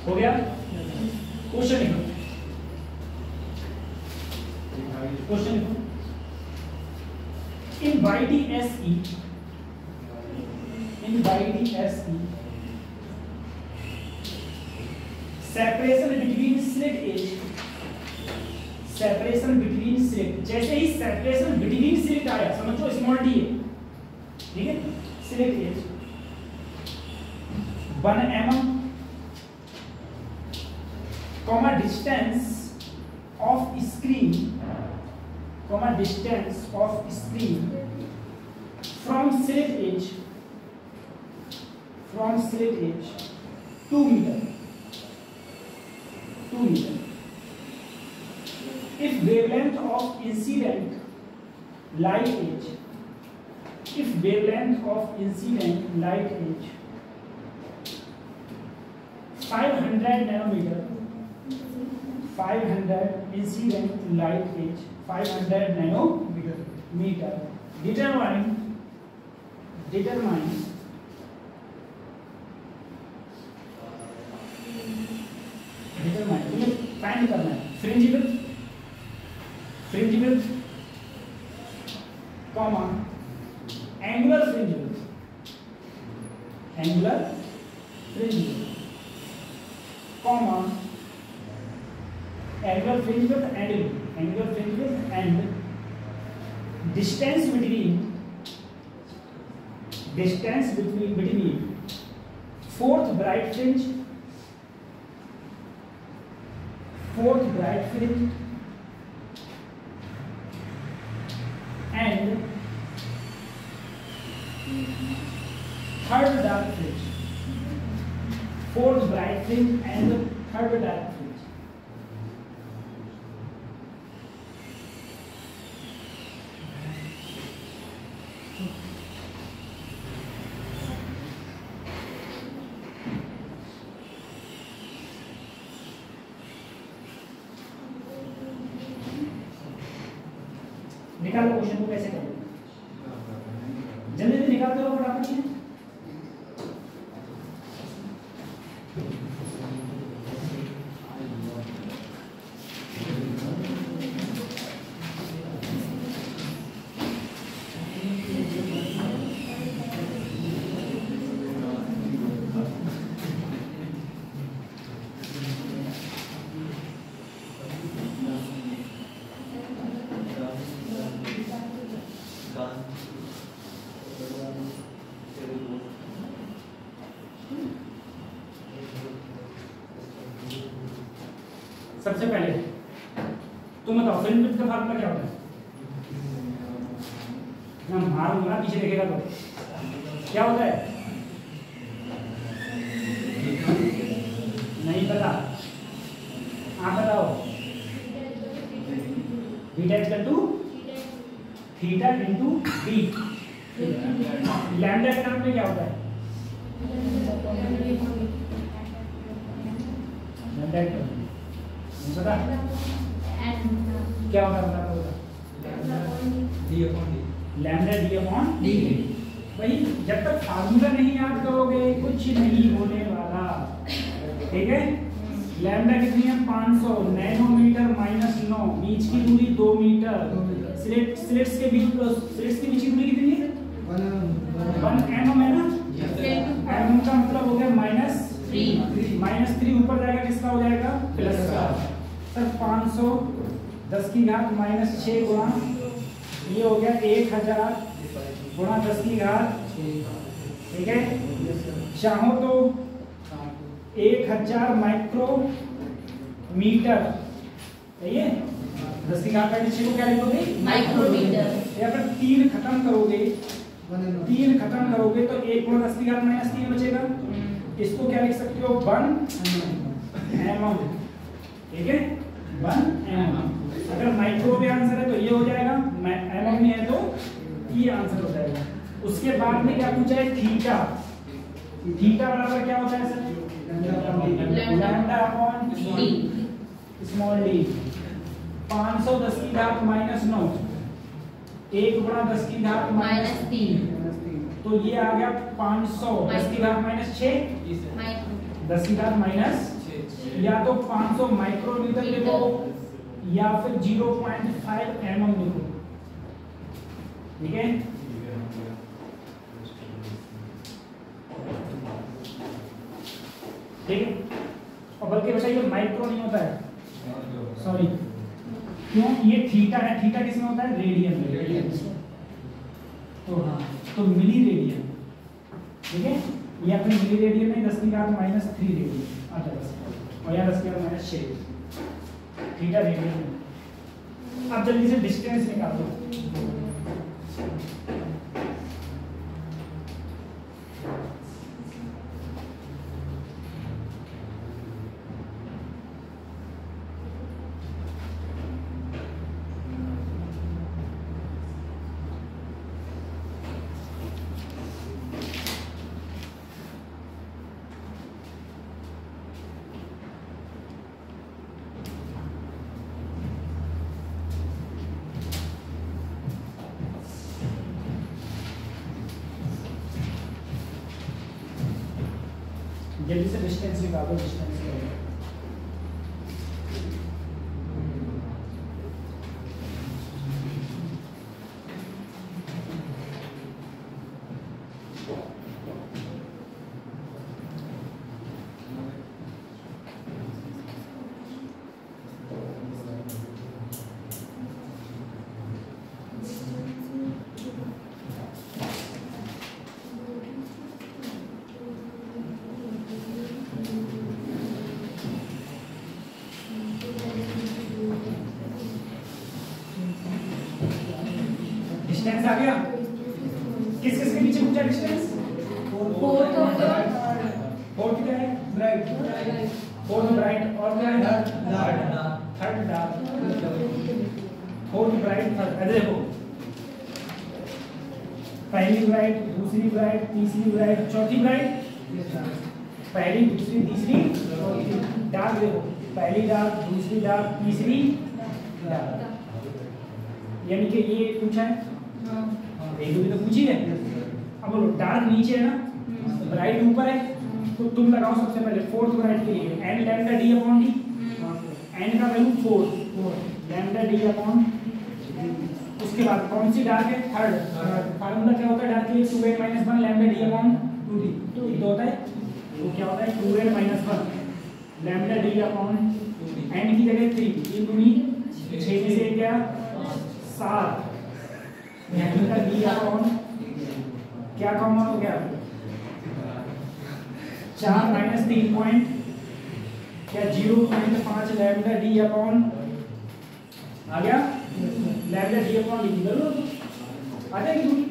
हो गया। क्वेश्चन लिखो, क्वेश्चन लिखो। In YDSE, in YDSE separation between slit as, separation between slit, जैसे ही सेपरेशन बिटवीन स्लिट आया समझो स्मॉल डी है, ठीक है, slit as 1 mm, comma distance of screen, comma distance of screen from slit edge, from slit edge 2 meter, 2 meter. If wavelength of incident light edge, if wavelength of incident light edge 500 nanometer, 500 incident light edge 500 nanometer, determine तुम्हें find करना है fringe width comma angular fringe width, angular fringe width comma angular fringe width and angular fringe width and distance between fourth bright fringe and third dark fringe, fourth bright fringe and third dark fringe. निकालो question को कैसे करोगे, जल्दी जल्दी निकालते रहो फटाफट। सबसे पहले तुम बताओ फ्रिंज विड्थ का फार्मूला क्या होता है, मैं मारूंगा पीछे देखेगा तो क्या होता है, नहीं पता, आप बताओ। Beta equal to theta into B, lambda के टर्म में क्या होता है, लैम्डा के टर्म पता क्या होगा, लैम्डा डी अपॉन डी। भाई जब तक फार्मूला नहीं याद करोगे कुछ नहीं होने वाला, ठीक है। लैम्डा कितनी है 500 नैनोमीटर माइनस 9, बीच की दूरी 2 मीटर, स्लिट्स के बीच की दूरी कितनी है? 1 mm है ना? mm का मतलब हो गया -3 ऊपर जाएगा किसका हो जाएगा? प्लस का। सर 510 की घात -6 गुणा ये हो गया 1000 गुणा 10 की घात, ठीक है। चाहो तो 1000 माइक्रोमीटर, सही है। 10 की घात 6 को क्या लिखोगे? माइक्रोमीटर। या फिर 3 खत्म करोगे तो 1 गुणा 10 की घात -3 बचेगा। इसको क्या लिख सकते हो? 1 mm, ठीक है, 1 mm। अगर माइक्रो में आंसर है तो ये हो जाएगा, mm में है तो ये आंसर हो जाएगा। उसके बाद में क्या पूछा है? थीटा। थीटा बराबर क्या होता है sir? Lambda upon small D. 510 की घात -9, 1 गुणा 10 की घात -3, तो ये आ गया 500 10 की घात -6, 10 की घात -6, या तो 500 माइक्रोमीटर लिखो या फिर 0.5 mm लिखो, ठीक है। ठीक है, और बल्कि बताइए माइक्रो नहीं होता है, सॉरी, क्यों? ये थीटा है, थीटा किस में होता है? रेडियन में। तो हाँ, तो मिली रेडियन, ठीक है, या फिर मिली रेडियन में 10 की घात -3 रेडियन आता है, और यहाँ 10 की घात -6 थीटा रेडियन में। अब जल्दी से डिस्टेंस निकालो। जल्दी से डिस्टेंस निकालो, डिस्टेंस निकालो। डिस्टेंस आ गया। किस किस के बीच पूछा डिस्टेंस? फोर्थ क्या है? ब्राइट। फोर्थ ब्राइट और क्या है? Third dark. Fourth bright, third. अरे देखो, पहली ब्राइट, दूसरी ब्राइट, तीसरी ब्राइट, चौथी ब्राइट। पहली, दूसरी, तीसरी, चौथी। डार्क देखो, पहली डार्क, दूसरी डार्क, तीसरी डार्क। यानी कि ये पूछा है, एक भी तो पूछी है। अब बोलो, डार्क नीचे है ना, ब्राइट ऊपर है, तो तुम लगाओ सबसे पहले फोर्थ ब्राइट के लिए n lambda d upon d। n का वैल्यू 4 लैम्डा d अपॉन। उसके बाद कौन सी डार्क है? थर्ड। फार्मूला क्या होता है डार्क के लिए? 2n - 1 lambda d upon 2d। ये तो होता है, तो क्या होता है? 2n - 1 lambda d upon n की जगह 3, 3 दूनी 6 में से क्या 7 लैम्डा d अपॉन क्या कॉमन हो गया? 4 - 3 पॉइंट क्या 0.5 लैम्डा d अपॉन आ गया। लैम्डा d अपॉन लिख दो, आ जाएगी दूरी,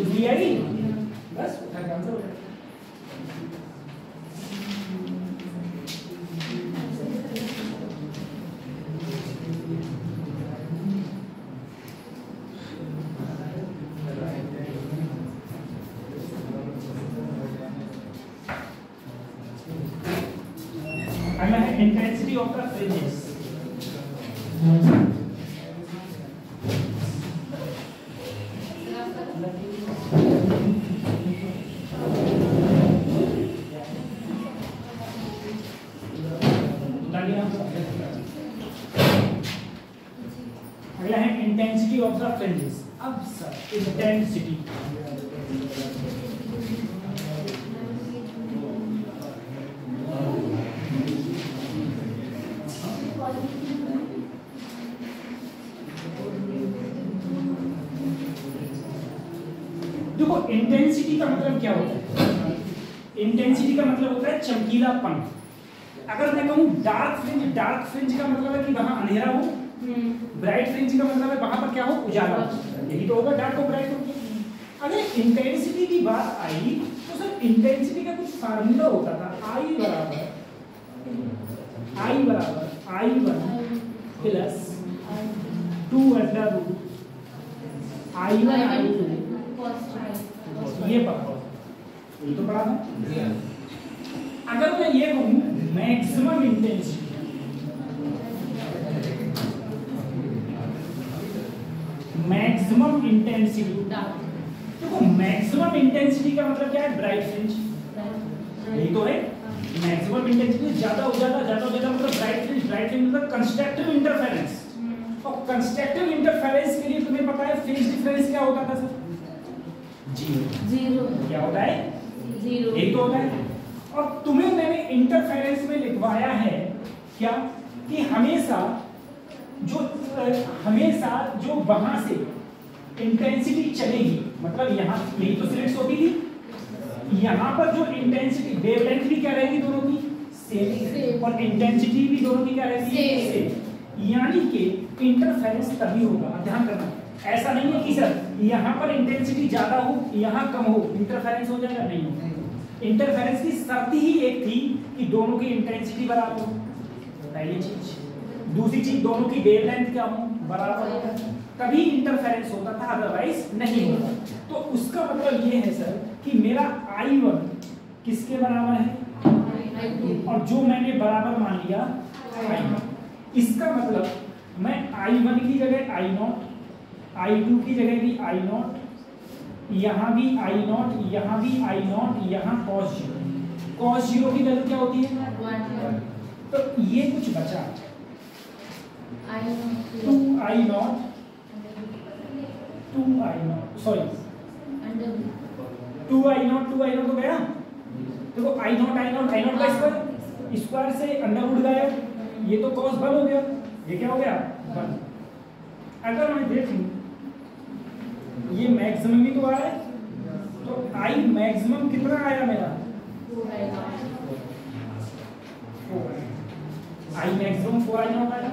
दूरी आएगी बस, उठा के आंसर हो जाएगा। Intensity of the fringes. अगला क्या है, इंटेंसिटी ऑफ द फ्रिंजेस। अब सर इंटेंसिटी, देखो इंटेंसिटी का मतलब क्या होता है, इंटेंसिटी का मतलब होता है चमकीलापन। अगर मैं कहूँ डार्क फ्रिंज, डार्क फ्रिंज का मतलब है कि वहां अंधेरा हो, ब्राइट फ्रिंज का मतलब है वहां पर क्या हो, उजाला हो, यही तो होगा, डार्क और ब्राइट हो। अगर इंटेंसिटी की बात आई तो सर इंटेंसिटी का कुछ फार्मूला होता था, आई बराबर I1 plus 2 under root I1 I2, ये पढ़ा, ये तो पढ़ा है। अगर मैं ये कहूँ मैक्सिमम इंटेंसिटी, मैक्सिमम इंटेंसिटी, देखो मैक्सिमम इंटेंसिटी का मतलब क्या है, ब्राइट फ्रिंज, यही तो है। मैक्सिमम इंटेंसिटी ज्यादा उजाला, ज्यादा उजाला मतलब ब्राइट फ्रिंज, ब्राइट फ्रिंज मतलब कंस्ट्रक्टिव इंटरफेरेंस। और कंस्ट्रक्टिव इंटरफेरेंस के लिए तुम्हें पता है फेज डिफरेंस क्या होता था सर, जीरो। क्या होता है, जीरो, यही तो होता है। और तुम्हें मैंने इंटरफेरेंस में लिखवाया है क्या, कि हमेशा जो वहां से इंटेंसिटी चलेगी, मतलब यहाँ यही तो स्लिट्स होती थी, यहाँ पर जो इंटेंसिटी, वेवलेंथ भी क्या रहेगी दोनों की सेम, और इंटेंसिटी भी दोनों की क्या रहेगी सेम। यानी कि इंटरफेरेंस तभी होगा, ध्यान करना, ऐसा नहीं है कि सर यहाँ पर इंटेंसिटी ज्यादा हो यहाँ कम हो, इंटरफेरेंस हो जाएगा, नहीं होगा। इंटरफेरेंस की शर्त ही एक थी कि दोनों की इंटेंसिटी बराबर हो, पहली चीज। दूसरी चीज दोनों की वेवलेंथ क्या हो, बराबर हो, तभी इंटरफेरेंस होता था, अदरवाइज नहीं होता। तो उसका मतलब ये है सर कि मेरा I1 किसके बराबर है, और जो मैंने बराबर मान लिया I0, इसका मतलब मैं I1 की जगह I0, I2 की जगह भी I0, यहाँ भी I0, यहाँ भी I0, यहाँ cos 0, cos 0 की वैल्यू क्या होती है 1। तो ये कुछ बचा 2I0, सॉरी 2I0 तो गया, देखो I0 का स्क्वायर से अंडर रूट गया, ये तो cos 1 हो गया, ये क्या हो गया 1। अगर मैं देखूं ये मैक्सिमम ही तो आया है, तो I मैक्सिमम कितना आया मेरा, I मैक्सिमम 4I0 आया,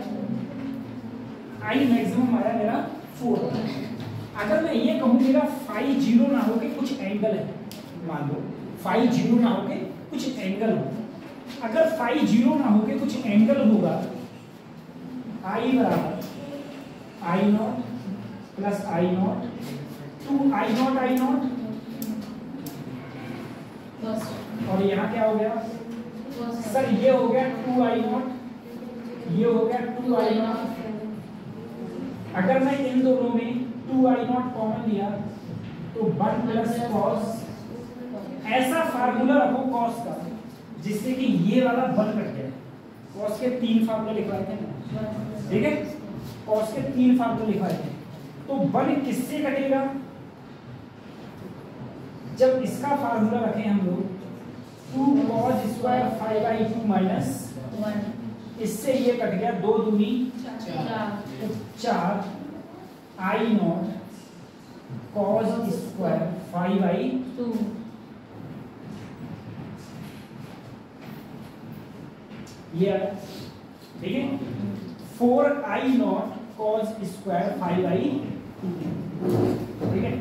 I मैक्सिमम आया मेरा 4। अगर मैं ये कहूँ मेरा फाई 0 ना हो के कुछ एंगल है, मान लो फाई 0 ना हो के कुछ एंगल हो, अगर फाई 0 ना हो के कुछ एंगल होगा, I बराबर I0 प्लस I0, 2I0 और यहाँ क्या हो गया सर, ये हो गया 2I0, ये हो गया 2I0। अगर मैं इन दोनों में 2I0 कॉमन लिया तो 1 प्लस कॉस, ऐसा फार्मूला रखो कॉस का जिससे कि ये वाला 1 कट जाए। कॉस के 3 फार्मूले लिखवाए थे ना, ठीक है, कॉस के 3 फार्मूले लिखवाए थे। तो 1 किससे कटेगा, जब इसका फार्मूला रखें हम लोग 2 cos स्क्वायर 5/2 माइनस 1, इससे ये कट गया 2 दूनी 4 I0 cos स्क्वायर 5/2, ये ठीक है 4I0 cos स्क्वायर 5/2, ठीक है।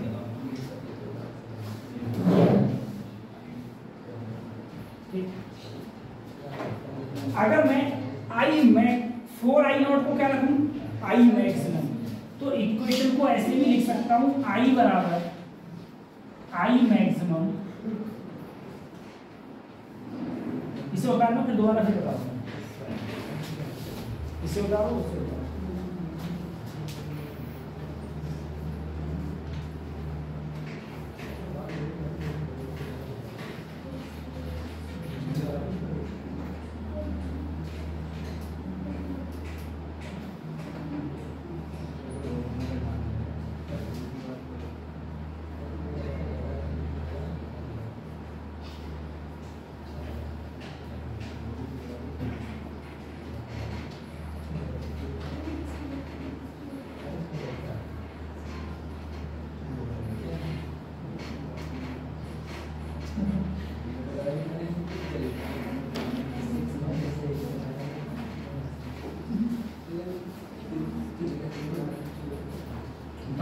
अगर मैं I4I0 को क्या रखूं I मैक्सिमम, तो इक्वेशन को ऐसे भी लिख सकता हूं I बराबर I मैक्सिमम, इसे उतारना फिर दोबारा फिर बताऊंगा, इसे उतारो उसे उतारो।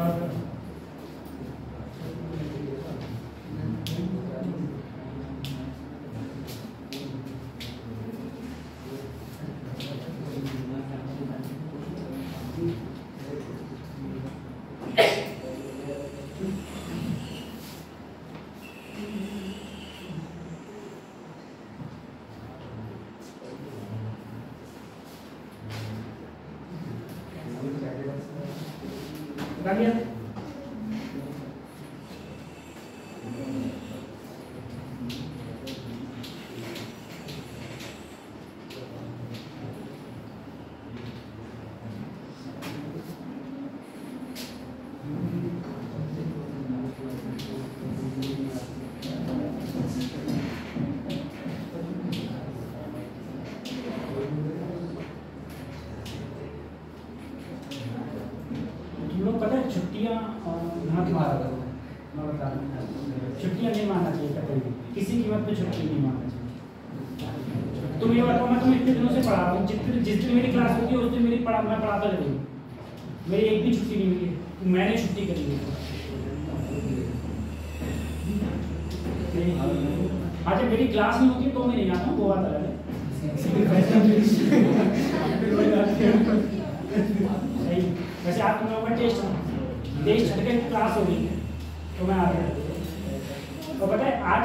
बता दिया? छुट्टियां नहीं मानना चाहिए कभी भी, किसी कीमत पे छुट्टी नहीं मानना चाहिए। तुम ये बताओ, मैं तुम्हें इतने दिनों से पढ़ा रहा हूँ, जिस दिन मेरी क्लास होती है उस दिन मैं पढ़ाता रहूँ, मेरी एक भी छुट्टी नहीं मिली है, मैंने छुट्टी करी है। हाँ, जब मेरी क्लास नहीं होती है तो मैं नहीं आता हूँ, वो बात अलग है। वैसे आप तुम लोगों का टेस्ट छठ के क्लास हो गई तो मैं आ गया। तो पता है आज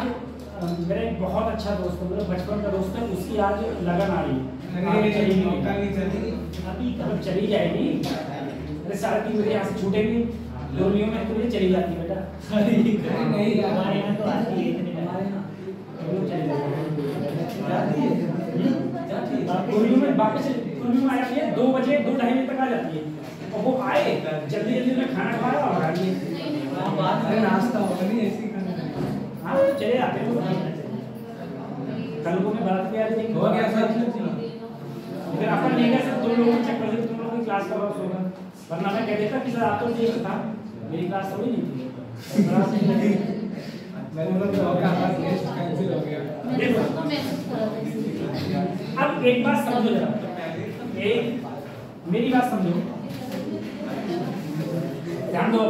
मेरा एक बहुत अच्छा दोस्त है, मेरा बचपन का दोस्त है, उसकी आज लगन आ रही है, अभी कब चली जाएगी। अरे 3:30 बजे यहाँ से छूटेगी, गर्मियों में तो ये चली जाती है बेटा। नहीं हमारे यहाँ तो आती है, गर्मियों में वापस गर्मियों में आ जाती है, 2 बजे 2-2:30 बजे तक आ जाती है। और वो आए जल्दी जल्दी में खाना खाया और आ गई, नाश्ता होगा नहीं ऐसी। हाँ तो चले जाते हैं, कल को मैं बात किया थी हो गया सब, फिर अपन नहीं कर सकते तुम लोगों के चक्कर से, तुम लोगों की क्लास का लॉस होगा। वरना मैं कह देता कि सर आप तो टेस्ट था, मेरी क्लास थोड़ी नहीं थी। मैंने बोला तो आपका टेस्ट कैंसिल हो गया। देखो अब एक बात समझो जरा, एक मेरी बात समझो, ध्यान दो।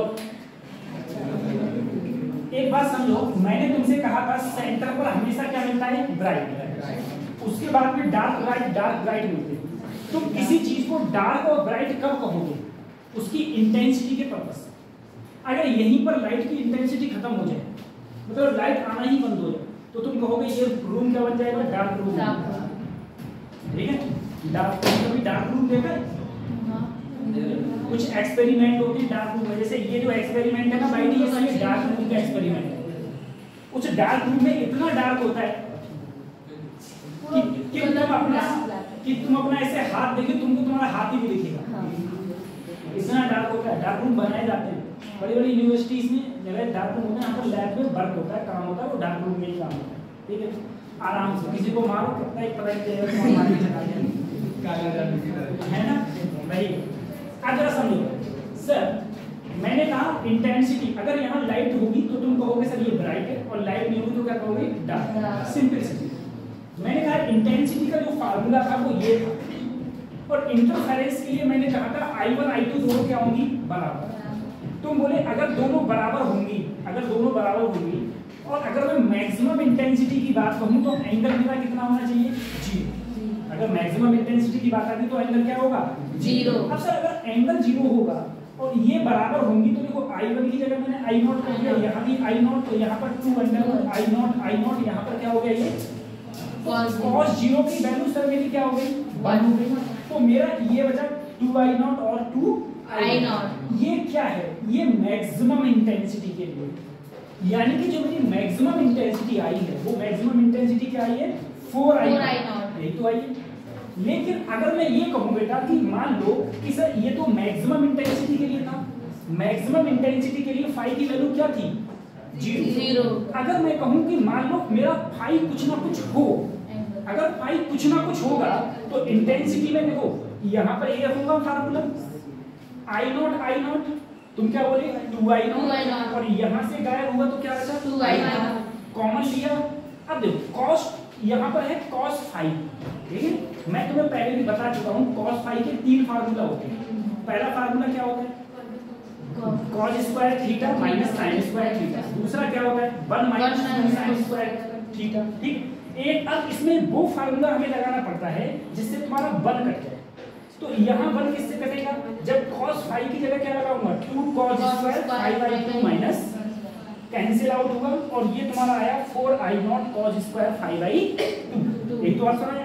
एक बात समझो, मैंने तुमसे कहा था सेंटर पर हमेशा क्या मिलता है? ब्राइट। उसके बाद में डार्क ब्राइट मिलते हैं। तुम किसी चीज को डार्क और ब्राइट कब कहोगे? उसकी इंटेंसिटी के पर्पस। अगर यहीं पर लाइट की इंटेंसिटी खत्म हो जाए, मतलब लाइट आना ही बंद हो जाए, तो तुम कहोगे ये रूम क्या बन जाएगा? Dark room. ठीक है, डार्क रूम देखा है? कुछ एक्सपेरिमेंट होते हैं डार्क रूम में, जैसे ये जो एक्सपेरिमेंट है ना भाई, ये डार्क रूम का एक्सपेरिमेंट है। उस डार्क रूम में इतना डार्क होता है कि तुम अपना ऐसे हाथ देखो, तुमको तुम्हारा हाथ ही भी दिखेगा, इतना डार्क होता है। डार्क रूम बनाए जाते हैं बड़ी बड़ी यूनिवर्सिटीज में, जगह डार्क रूम होता है, यहाँ पर लैब में वर्क होता है, काम होता है, वो डार्क रूम में ही काम होता है। ठीक है, आराम से किसी को मारो कितना एक पता है ना भाई। अब जरा समझो सर, मैंने कहा इंटेंसिटी, अगर यहाँ लाइट होगी तो तुम कहोगे सर ये ब्राइट है, और लाइट नहीं होगी तो क्या कहोगे? डार्क। सिंपल सी। मैंने कहा इंटेंसिटी का जो फार्मूला था वो ये था, और इंटरफेरेंस के लिए मैंने कहा था I1 I2 दोनों क्या होंगी? बराबर। तुम बोले अगर दोनों बराबर होंगी, और अगर मैं मैक्सिमम इंटेंसिटी की बात कहूँ तो एंगल मेरा कितना होना चाहिए? 0। अगर मैक्सिमम इंटेंसिटी की बात आती तो एंगल क्या होगा? 0। अब सर अगर एंगल 0 होगा और ये बराबर होंगी तो देखो I1 की जगह मैंने I0 कर दिया, यहाँ भी I0, तो यहाँ पर 2 यहाँ पर क्या हो गया? ये cos 0 की वैल्यू सर मेरी क्या हो गई? 1 हो गई। तो मेरा ये बचा 2I0 और 2I0। ये क्या है? ये मैक्सिमम इंटेंसिटी के लिए, यानी कि जो मेरी मैक्सिमम इंटेंसिटी आई है वो मैक्सिमम इंटेंसिटी क्या आई है? 4I0। यही तो आई है। लेकिन अगर मैं ये कहूं बेटा कि मान लो कि सर ये तो मैक्सिमम इंटेंसिटी के लिए था, मैक्सिमम इंटेंसिटी के लिए फाई की वैल्यू क्या थी? 0। अगर मैं कहूं कि मान लो मेरा फाई कुछ ना कुछ हो, अगर फाई कुछ ना कुछ होगा तो इंटेंसिटी में देखो यहाँ पर ये रखूंगा फार्मूला I0, तुम क्या बोले? 2I0, और यहाँ से गायब हुआ तो क्या बचा? 2I0 कॉमन लिया। अब देखो कॉस यहाँ पर है cos फाई, ठीक है, मैं तुम्हें पहले भी बता चुका हूँ cos फाई के 3 फार्मूला होते हैं। पहला फार्मूला क्या होता है? cos square theta minus sin square theta. दूसरा क्या होता है 1 माइनस sin स्क्वायर थीटा। ठीक, एक अब इसमें वो फार्मूला हमें लगाना पड़ता है जिससे तुम्हारा 1 कट जाए। तो यहाँ 1 किससे कटेगा, जब cos फाई की जगह क्या लगाऊंगा 2 cos square phi by 2 minus cancel out होगा और ये तुम्हारा आया 4i not cos square phi by 2। एक तो बात समझ।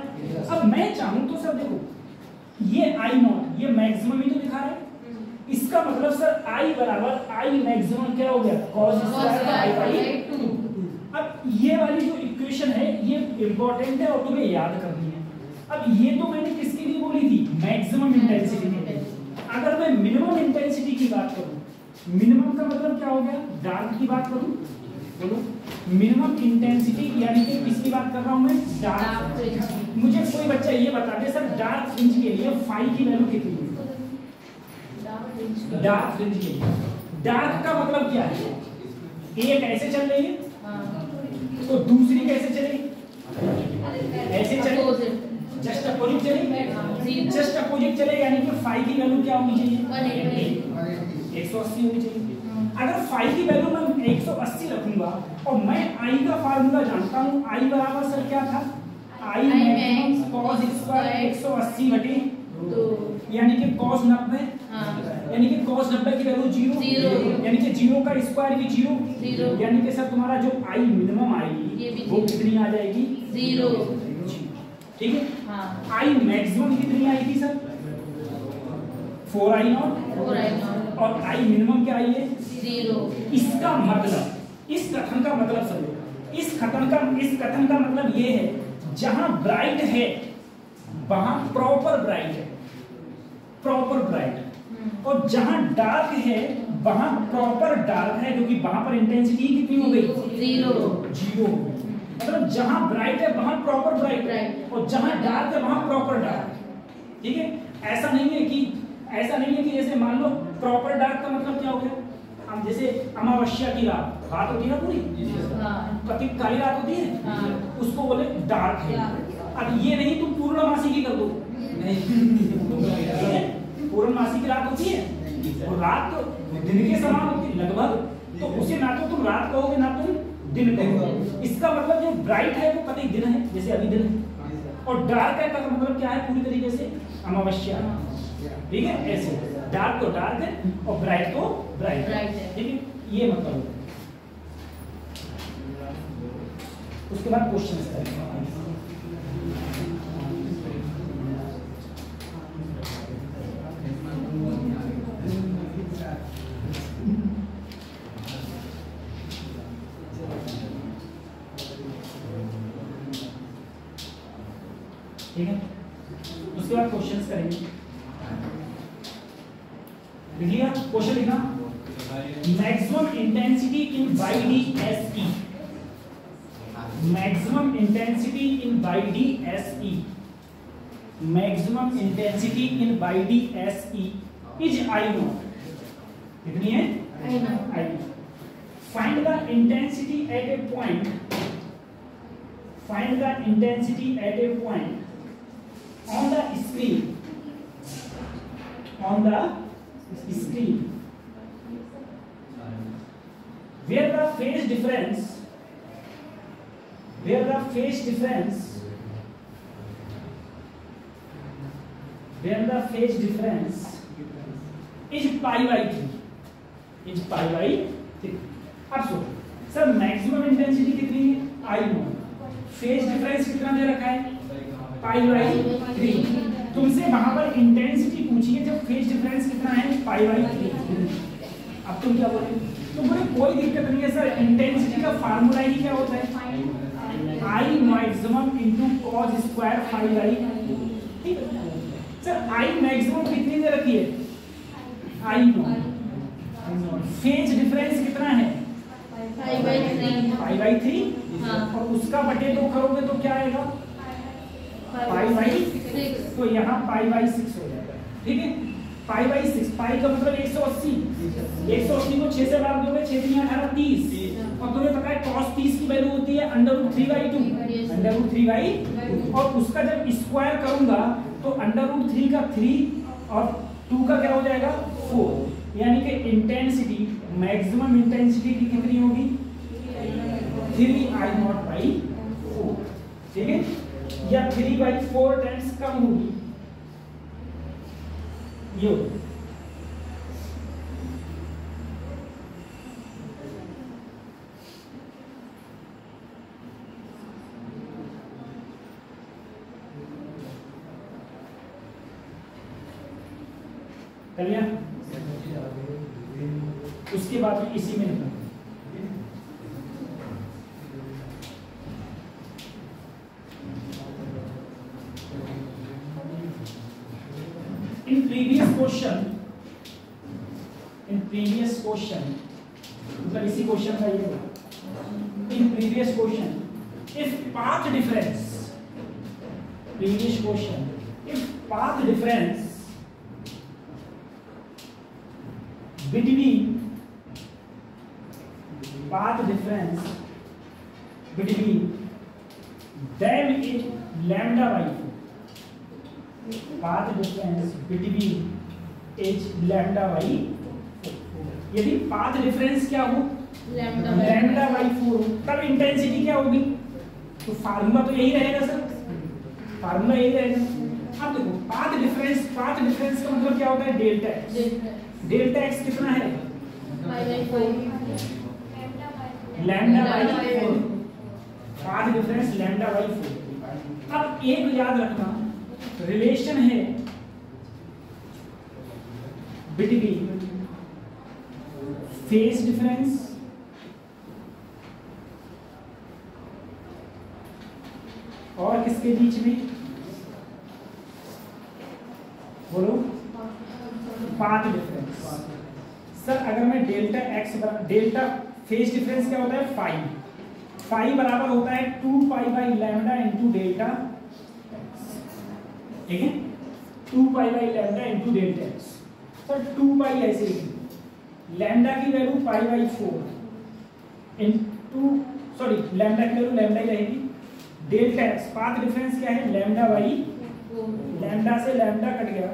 अब मैं चाहूं तो सर देखो ये i नॉट ये मैक्सिमम ही तो दिखा रहा है, इसका मतलब सर i बराबर i मैक्सिमम क्या हो गया cos स्क्वायर फाई बाई 2। अब ये वाली जो इक्वेशन है ये इंपॉर्टेंट है और तुम्हें याद करनी है। अब ये तो मैंने किसके लिए बोली थी, मैक्सिमम इंटेंसिटी के लिए। अगर मैं मिनिमम इंटेंसिटी की बात करूं, मिनिमम का मतलब क्या हो गया, डार्क की बात करूं, बोलो मिनिमम इंटेंसिटी यानी कि किसकी बात कर रहा हूं मैं, डार्क। मुझे कोई बच्चा ये बता दे सर डार्क फ्रिंज के लिए फाई की वैल्यू कितनी है, डार्क फ्रिंज के लिए। डार्क का मतलब क्या है, एक ऐसे चल रही है तो दूसरी कैसे चलेगी, ऐसे चलेगी, जस्ट अपोजिट चलेगी, जस्ट अपोजिट चले यानी कि फाई की वैल्यू क्या होनी चाहिए 180 होनी चाहिए। अगर फाई की वैल्यू मैं 180 रखूंगा और मैं आई का फार्मूला जानता हूं, आई बराबर सर क्या था, आई मैक्सिमम cos स्क्वायर 180 बटे 2 यानी कि cos 90 यानी कि cos 90 की वैल्यू 0 यानी कि 0 का स्क्वायर भी 0 यानी कि सर तुम्हारा जो आई मिनिमम आएगी वो कितनी आ जाएगी 0। ठीक है। हाँ। आई मैक्सिमम कितनी आई थी सर 4i नॉट और आई मिनिमम क्या आई है 0। इसका मतलब इस कथन का मतलब समझो, इस कथन का मतलब ये है जहां ब्राइट है वहां प्रॉपर ब्राइट है, प्रॉपर ब्राइट, और जहां डार्क है वहां प्रॉपर डार्क है, क्योंकि वहां पर इंटेंसिटी कितनी हो गई 0 हो गई। मतलब जहां ब्राइट है वहां प्रॉपर ब्राइट और जहां डार्क है वहां प्रॉपर डार्क। ठीक है, ऐसा नहीं है कि जैसे मान लो प्रॉपर डार्क का मतलब क्या हो गया, हम जैसे अमावस्या की रात होती है ना पूरी, कति काली रात होती है, उसको बोले डार्क है। अब ये नहीं तुम पूर्णमासी की कर दो, पूर्णमासी की रात होती है और रात तो दिन के समान होती है लगभग, तो उसे ना तो तुम रात कहोगे ना तुम दिन कहोगे। इसका मतलब जो ब्राइट है वो कति दिन है, जैसे अभी दिन है, और डार्क है का मतलब क्या है पूरी तरीके से अमावस्या। ठीक है, ऐसे डार्क तो डार्क है और ब्राइट तो ब्राइट है। ठीक है, ये मतलब है। उसके बाद क्वेश्चन करेंगे। ठीक है, उसके बाद क्वेश्चंस करेंगे। लिखिए क्वेश्चन लिखना, maximum intensity in YDSE, maximum intensity in YDSE, maximum intensity in YDSE is I not, कितनी है I not. Find the intensity at A point, find the intensity at A point on the screen, on the screen where the phase difference, where the phase difference, where the phase difference is pi by 3, is pi by 3। अब सोचो sir maximum intensity कितनी है I not, phase difference कितना दे रखा है pi by 3। तुमसे वहां पर इंटेंसिटी पूछी है जब फेज डिफरेंस कितना है पाई बाई 3। अब तुम क्या बोले, तो बोले कोई दिक्कत नहीं है सर, इंटेंसिटी का फार्मूला ही क्या होता है I maximum into cos square pi by. ठीक है सर, आई मैक्सिमम कितनी दे रखी है आई नॉट, फेज डिफरेंस कितना है पाई बाई 3 और उसका बटे 2 करोगे तो क्या आएगा पाई बाई 6, तो यहाँ पाई बाई 6 हो जाएगा। ठीक है, पाई बाई 6, पाई का मतलब 180, 180 को 6 से भाग दोगे 6 3 18 30, और तुम्हें पता है cos 30 की वैल्यू होती है √3/2, √3/2, और उसका जब स्क्वायर करूंगा तो √3 का 3 और 2 का क्या हो जाएगा 4, यानी कि इंटेंसिटी, मैक्सिमम इंटेंसिटी की कितनी होगी 3I0/4, ठीक है, या 3/4 टाइम्स कम होगी ये। कलिया उसके बाद में इसी में लिखना in previous question मतलब इसी क्वेश्चन का ये in previous question if path difference between them is λ/4, path difference between is λ/4, यदि पाथ डिफरेंस क्या हो λ/4 तब इंटेंसिटी क्या होगी, तो फार्मूला तो यही रहेगा सर, फार्मूला यही रहेगा। अब देखो पाथ डिफरेंस का मतलब क्या होता है डेल्टा एक्स कितना है λ/4, पाथ डिफरेंस λ/4। अब एक याद रखना रिलेशन है बिटवीन फेज डिफरेंस और किसके बीच में, बोलो पाथ डिफरेंस। सर अगर मैं डेल्टा फेज डिफरेंस क्या होता है 5 बराबर होता है 2π/λ इंटू डेल्टा, ठीक है, 2π/λ इंटू डेल्टा एक्स। सर 2π ऐसे लैम्डा की वैल्यू π/4 इंटू लैम्डा की वैल्यू लैम्डा ही रहेगी, डेल्टा एक्स पाथ डिफरेंस क्या है लैम्डा से लैम्डा कट गया,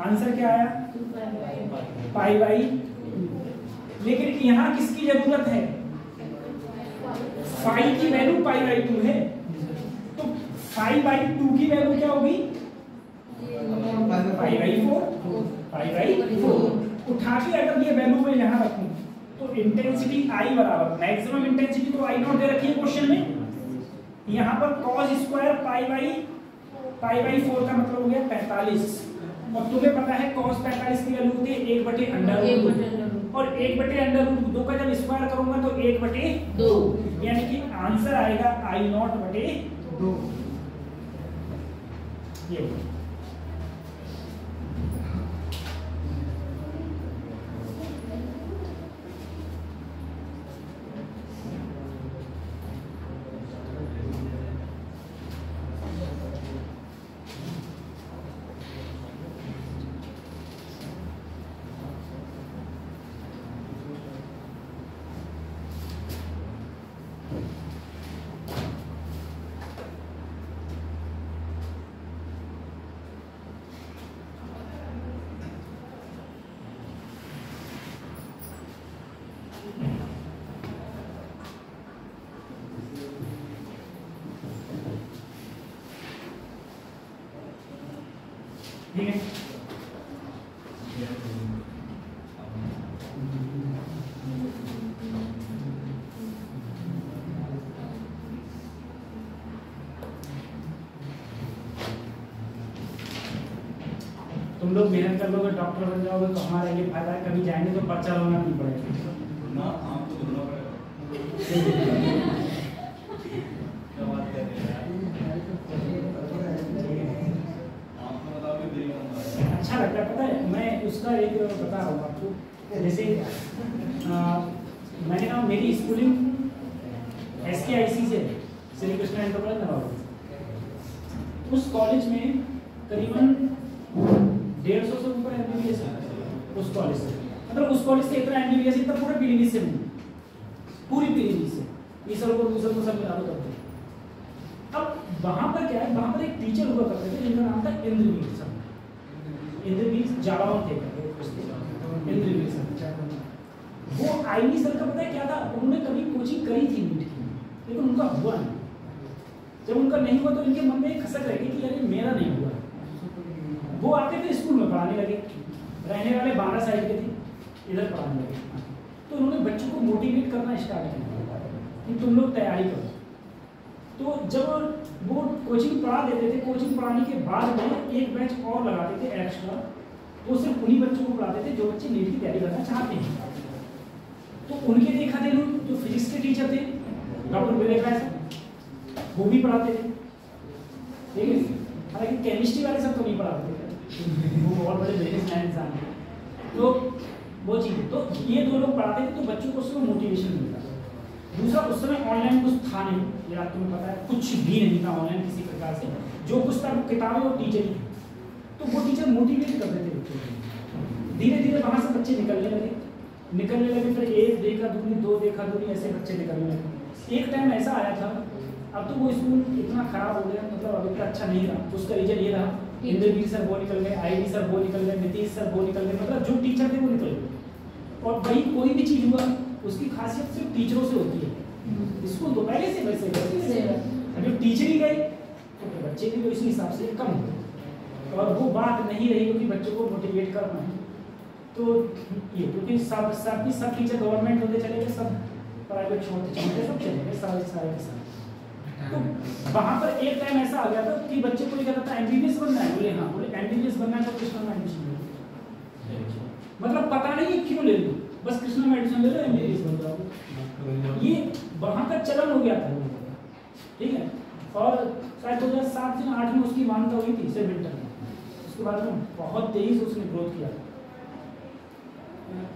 आंसर क्या आया π/2। लेकिन यहाँ किसकी जरूरत है, फाई की वैल्यू π/2 है, तो 5/2 की वैल्यू क्या होगी π/4। उठा के अगर ये वैल्यू में यहाँ रखूं तो इंटेंसिटी I बराबर मैक्सिमम इंटेंसिटी तो I0 दे रखी है क्वेश्चन में, यहाँ पर cos स्क्वायर π/4 का मतलब हो गया 45, और तुम्हें पता है cos 45 की वैल्यू होती है 1/√, और 1/√2 का जब स्क्वायर करूंगा तो 1/2, यानी कि आंसर आएगा I0/2 ये। ठीक है, तुम लोग मेहनत कर लोगे डॉक्टर बन जाओगे तो हमारा ये फायदा है, कभी जाएंगे तो पर्चा लगाना नहीं पड़ेगा ना, आम तो ढूंढना पड़ेगा। क्या बात कर रहे हैं अच्छा लगता है, पता है मैं उसका एक बता रहा हूँ आपको, जैसे मैंने कहा मेरी स्कूलिंग SKIC से श्री कृष्णा इंटरकॉलेज नवाबगंज, उस कॉलेज में करीबन 150 से ऊपर MBBS है उस कॉलेज से, मतलब उस कॉलेज से इतना MBBS इतना पूरे पीलीभीत से नहीं, पूरी पीलीभीत से ईसर को दूसर को सब मिला दो करते। अब वहाँ पर क्या है, वहाँ पर एक टीचर हुआ करते थे जिनका नाम था इंद्रवीर, जावाओं थे, इंद्रवीर सर। वो आईवी सर का पता है क्या था, उन्होंने कभी कोचिंग करी थी नीट की, लेकिन उनका हुआ नहीं। जब उनका नहीं हुआ तो इनके मन में एक खसक रह गई कि यार मेरा नहीं हुआ। वो आके फिर स्कूल में पढ़ाने लगे, रहने वाले 12 साइड के थे, इधर पढ़ाने लगे। तो उन्होंने बच्चों को मोटिवेट करना स्टार्ट किया कि तुम लोग तैयारी करो। तो जब वो कोचिंग पढ़ा देते थे, कोचिंग पढ़ाने के बाद में एक बैच और लगाते थे एक्स्ट्रा, तो सिर्फ उन्हीं बच्चों को पढ़ाते थे जो बच्चे नीट की तैयारी करना चाहते हैं। तो उनके देखा थे लोग, जो फिजिक्स के टीचर थे डॉक्टर विवेक राय सर, वो भी पढ़ाते थे, ठीक है। हालांकि केमिस्ट्री वाले सब तो नहीं पढ़ाते थे, वो बहुत बड़े बिजनेसमैन इंसान थे। तो वो चीज़, तो ये दो लोग पढ़ाते थे, तो बच्चों को उसमें मोटिवेशन मिलता था। दूसरा, उस समय ऑनलाइन कुछ था नहीं, ये आपको पता है, कुछ भी नहीं था ऑनलाइन किसी प्रकार से। जो कुछ था वो किताबें और टीचर ही, तो वो टीचर मोटिवेट करते थे बच्चों को। धीरे धीरे वहाँ से बच्चे निकलने लगे, फिर 1 देखा दूनी, 2 देखा दूनी, ऐसे बच्चे निकलने लगे। एक टाइम ऐसा आया था, अब तो वो स्कूल इतना खराब हो गया, मतलब अब इतना अच्छा नहीं रहा। उसका रीजन ये रहा, इंद्रवीर सर वो निकल गए, आईवी सर वो निकल गए, नीतीश सर वो निकल गए, मतलब जो टीचर थे वो निकल गए। और वही कोई भी चीज़ हुआ उसकी खासियत सिर्फ टीचरों से होती है। स्कूल तो पहले से वैसे अभी टीचर ही गए तो बच्चे भी तो इसी हिसाब से कम हो, और वो बात नहीं रही क्योंकि बच्चों को मोटिवेट करना है। तो ये क्योंकि सब टीचर गवर्नमेंट होते चले गए, सब प्राइवेट छोड़ते चले गए, सब चले गए सारे के सारे। तो वहाँ पर एक टाइम ऐसा आ गया था कि बच्चे को ये कहता था एमबीबीएस बनना है, बोले हाँ, बोले एमबीबीएस बनना है तो कृष्णा में एडमिशन ले लो। मतलब पता नहीं क्यों ले लो, बस कृष्णा में एडमिशन ले लो, एमबीबीएस बन जाओ। ये वहाँ का चलन हो गया था, ठीक है। और शायद 2007 से 2008 में उसकी मान्यता हुई थी सेंटर में, उसके बाद में बहुत तेजी से उसने ग्रोथ किया।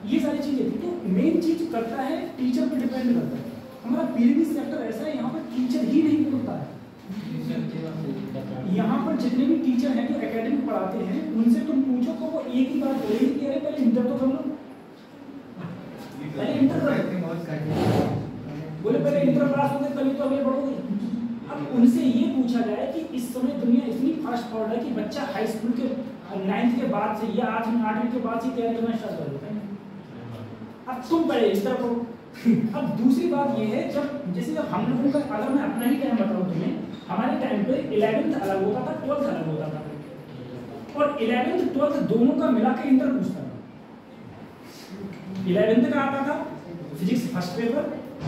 ये सारी चीजें थी। तो मेन चीज करता है टीचर पे डिपेंड करता है। हमारा पीएचडी सेक्टर ऐसा है, यहाँ पर टीचर ही नहीं बोलता है। यहाँ पर जितने भी टीचर हैं जो एकेडमिक पढ़ाते हैं, उनसे तुम पूछो तो वो एक ही बात बोलेंगे कि अरे पहले इंटर तो कर लो, पहले इंटर बोले पहले इंटर पास होते तभी तो आगे बढ़ोगे। अब उनसे ये पूछा जाए कि इस समय दुनिया इतनी फास्ट फॉरवर्ड है कि बच्चा हाई स्कूल के 9th के बाद से या 8वीं के बाद से तैयारी करना स्टार्ट कर देता है। अब तुम पहले इंटर करो। अब दूसरी बात ये है, जब हम लोगों का, अगर मैं अपना ही टाइम बताऊं तुम्हें, हमारे टाइम पे 11th अलग होता था, 12th अलग होता था, और 11th 12th दोनों का मिला के इंटर पूछता था। 11th का आता था फिजिक्स फर्स्ट पेपर,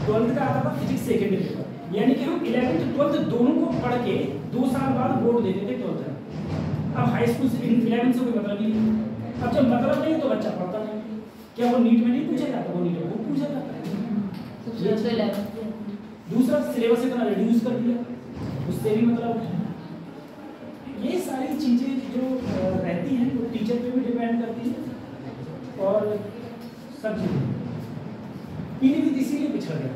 12th का आता था फिजिक्स सेकेंड पेपर। यानी कि हम 11th 12th दोनों को पढ़ के 2 साल बाद बोर्ड देते थे 12th का। अब हाई स्कूल से 11th से कोई मतलब नहीं। अब जब मतलब नहीं तो बच्चा पढ़ता नहीं। क्या वो नीट में नहीं पूछा जाता? वो नीट में वो पूछा जाता है। दूसरा, सिलेबस इतना रिड्यूस कर दिया, उससे भी मतलब ये सारी चीजें जो रहती हैं वो टीचर पे भी डिपेंड करती है। और सब चीजें पीलीभीत इसीलिए पिछड़ गया,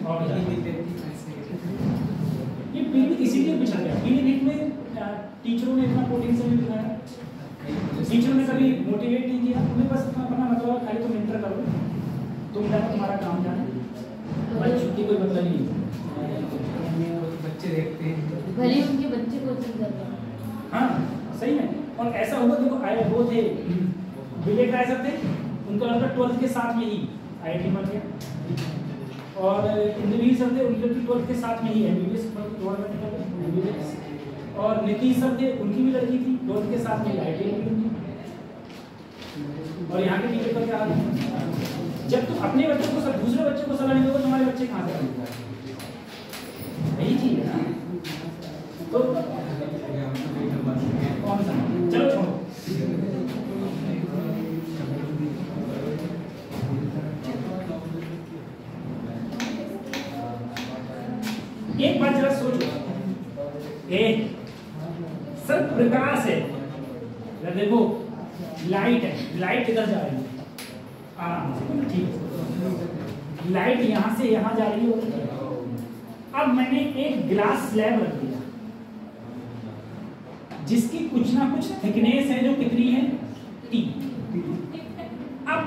और ये पीलीभीत इसीलिए पिछड़ गया। पीलीभीत में टीचरों ने इतना पोटेंशियल नहीं दिखाया, टीचरों ने कभी मोटिवेट नहीं किया। उन्हें बस अपना मतलब खाली तुम इंटर करो, तुम जाओ, तुम्हारा काम जाने, तुम्हारी छुट्टी कोई मतलब नहीं। बच्चे देखते हैं भले उनके बच्चे कोचिंग कर रहे हैं। हाँ सही है। और ऐसा हुआ, देखो आए वो थे विवेक राय सर थे, उनको लगता 12th के साथ में ही IIT बन गया। और इंद्रवीर सर थे, उनके 12th के साथ में ही MBBS MBBS। और नीतीश सर थे, उनकी भी लड़की थी, 12th के साथ में IIT बनी। और यहाँ के टीचर का क्या हाल है, जब तुम अपने बच्चों को दूसरे बच्चों को सलाह नहीं दोगे, तुम्हारे बच्चे कहाँ से बनेंगे? यही चीज है ना। तो कौन सा, चलो छोड़ो। एक बात जरा सोचो, सर प्रकाश है, देखो लाइट है, लाइट किधर जा रही है? आराम से, ठीक है। लाइट यहां से यहां जा रही है। अब मैंने एक ग्लास स्लैब रख दिया जिसकी कुछ ना कुछ थिकनेस है, जो कितनी है? T। अब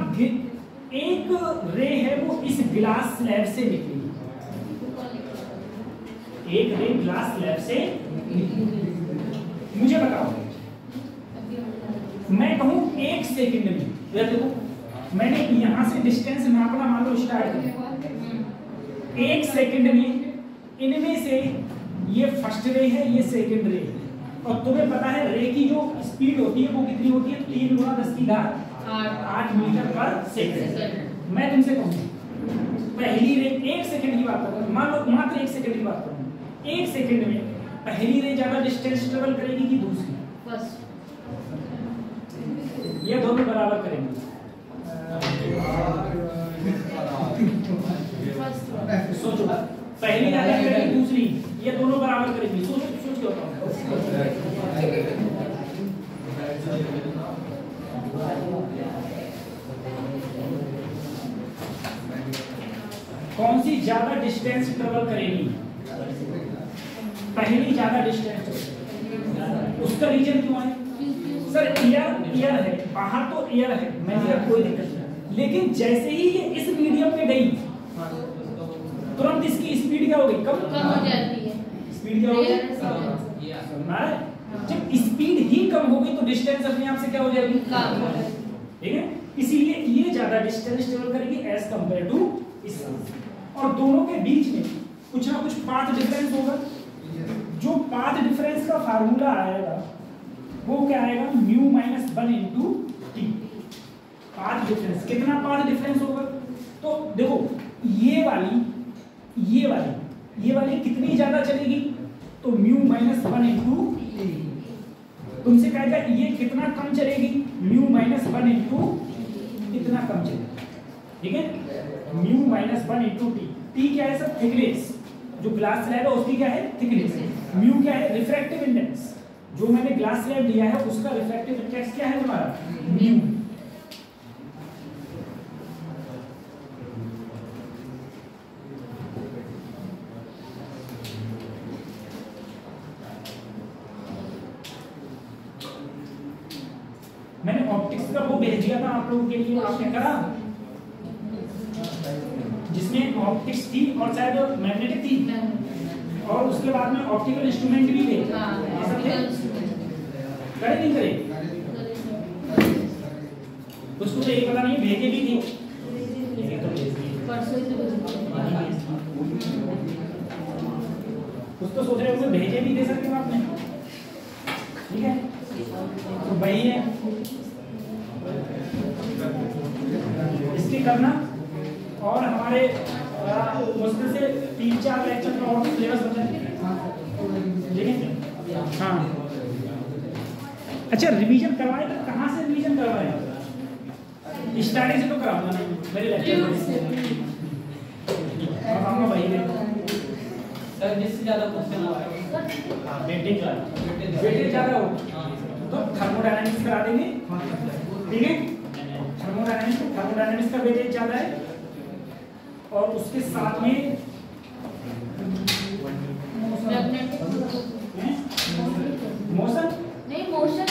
एक रे है वो इस ग्लास स्लैब से निकली, एक रे ग्लास स्लैब से मुझे बताओ, मैं कहूं 1 सेकंड में, देखो मैंने यहाँ से डिस्टेंस नापना मान लो स्टार्ट किया, 1 सेकंड में इनमें से ये फर्स्ट रे है, ये सेकंड रे है, और तुम्हें पता है रे की जो स्पीड होती है वो कितनी होती है? 3 × 10⁸ मीटर पर सेकंड। मैं तुमसे कहूँ पहली रे 1 सेकंड की बात करूँ, मान लो मात्र 1 सेकंड की बात करूँ, 1 सेकंड में पहली रे ज्यादा डिस्टेंस ट्रेवल करेगी कि दूसरी? फर्स्ट। ये दोनों बराबर करेंगे। सोचो पहली ज्यादा करेगी दूसरी, ये दोनों बराबर करेगी। सोच सोच के बताओ। कौन सी ज्यादा डिस्टेंस ट्रेवल करेगी? पहली ज्यादा डिस्टेंस। उसका रीजन क्यों है? सर एयर है, बाहर तो एयर है, मैं कोई दिक्कत नहीं, लेकिन जैसे ही ये इस मीडियम में गई तुरंत इसकी स्पीड क्या हो गई? कम हो जाती है। स्पीड क्या हो गई? जब स्पीड ही कम हो गई तो डिस्टेंस अपने आप से क्या हो जाएगी? ठीक है, इसीलिए ये ज्यादा डिस्टेंस ट्रेवल करेगी एज कंपेयर टू इस, और दोनों के बीच में कुछ ना कुछ पाथ डिफरेंस होगा। जो पाथ डिफरेंस का फार्मूला आएगा वो क्या आएगा? μ - 1 × t। पाथ डिफरेंस कितना पाथ डिफरेंस होगा? तो देखो ये वाली कितनी ज्यादा चलेगी? तो μ - 1 × t। तुमसे कहेगा ये कितना कम चलेगी? μ - 1 × कितना कम चलेगी? ठीक है, μ - 1 × t। t क्या है सर? थिकनेस। जो ग्लास स्लैब है उसकी क्या है? थिकनेस। म्यू क्या है? Refractive index. जो मैंने ग्लास स्लैब लिया है उसका रिफ्रैक्टिव इंडेक्स क्या है तुम्हारा? म्यू। मैंने ऑप्टिक्स का वो भेज दिया था आप लोगों के लिए, आपने करा? जिसमें ऑप्टिक्स थी और शायद मैग्नेटिक थी, और उसके बाद में ऑप्टिकल इंस्ट्रूमेंट भी थे। करे नहीं करे? कुछ तो एक पता नहीं भेजे भी थे। कुछ तो सोच रहे होंगे भेजे भी दे सकते हो आपने। ठीक है, तो वही है इसकी करना। और हमारे मुश्किल से 3-4 लेक्चर का और सिलेबस बचा है, ठीक है? हाँ, अच्छा रिवीजन करवाए तो कहाँ से रिवीजन करवाए? स्टार्टिंग से तो कराऊंगा नहीं मेरे लेक्चर में। भाई सर जिससे ज्यादा क्वेश्चन आ रहा है वेटेज ज्यादा हो तो थर्मोडायनामिक्स करा देंगे। ठीक है, थर्मोडायनामिक्स का वेटेज ज्यादा है, और उसके साथ में मोशन नहीं, मोशन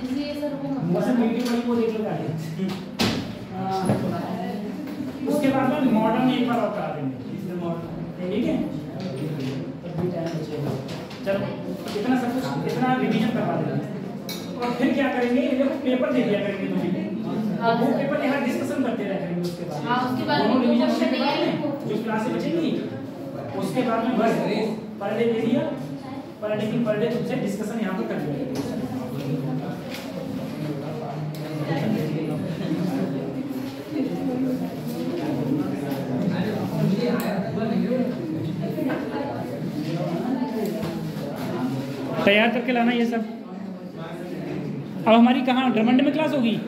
इसलिए सर वो मोशन वीडियो वाली को देख लो गाड़ी। उसके बाद में मॉडर्न एक बार और करा देंगे। ठीक है, चलो इतना सब कुछ, इतना रिवीजन करवा देंगे। और फिर क्या करेंगे? ये पेपर दे दिया करेंगे तुम्हें, वो पेपर यहाँ डिस्कशन करते रह करेंगे। उसके बाद दोनों रिवीजन होने के बाद में जो क्लासें बचेंगी उसके बाद में बस पर डे दे दिया, पर डे तुमसे डिस्कशन यहाँ पर कर दिया। तैयार करके लाना ये सब। अब हमारी कहाँ ड्रमंड में क्लास होगी?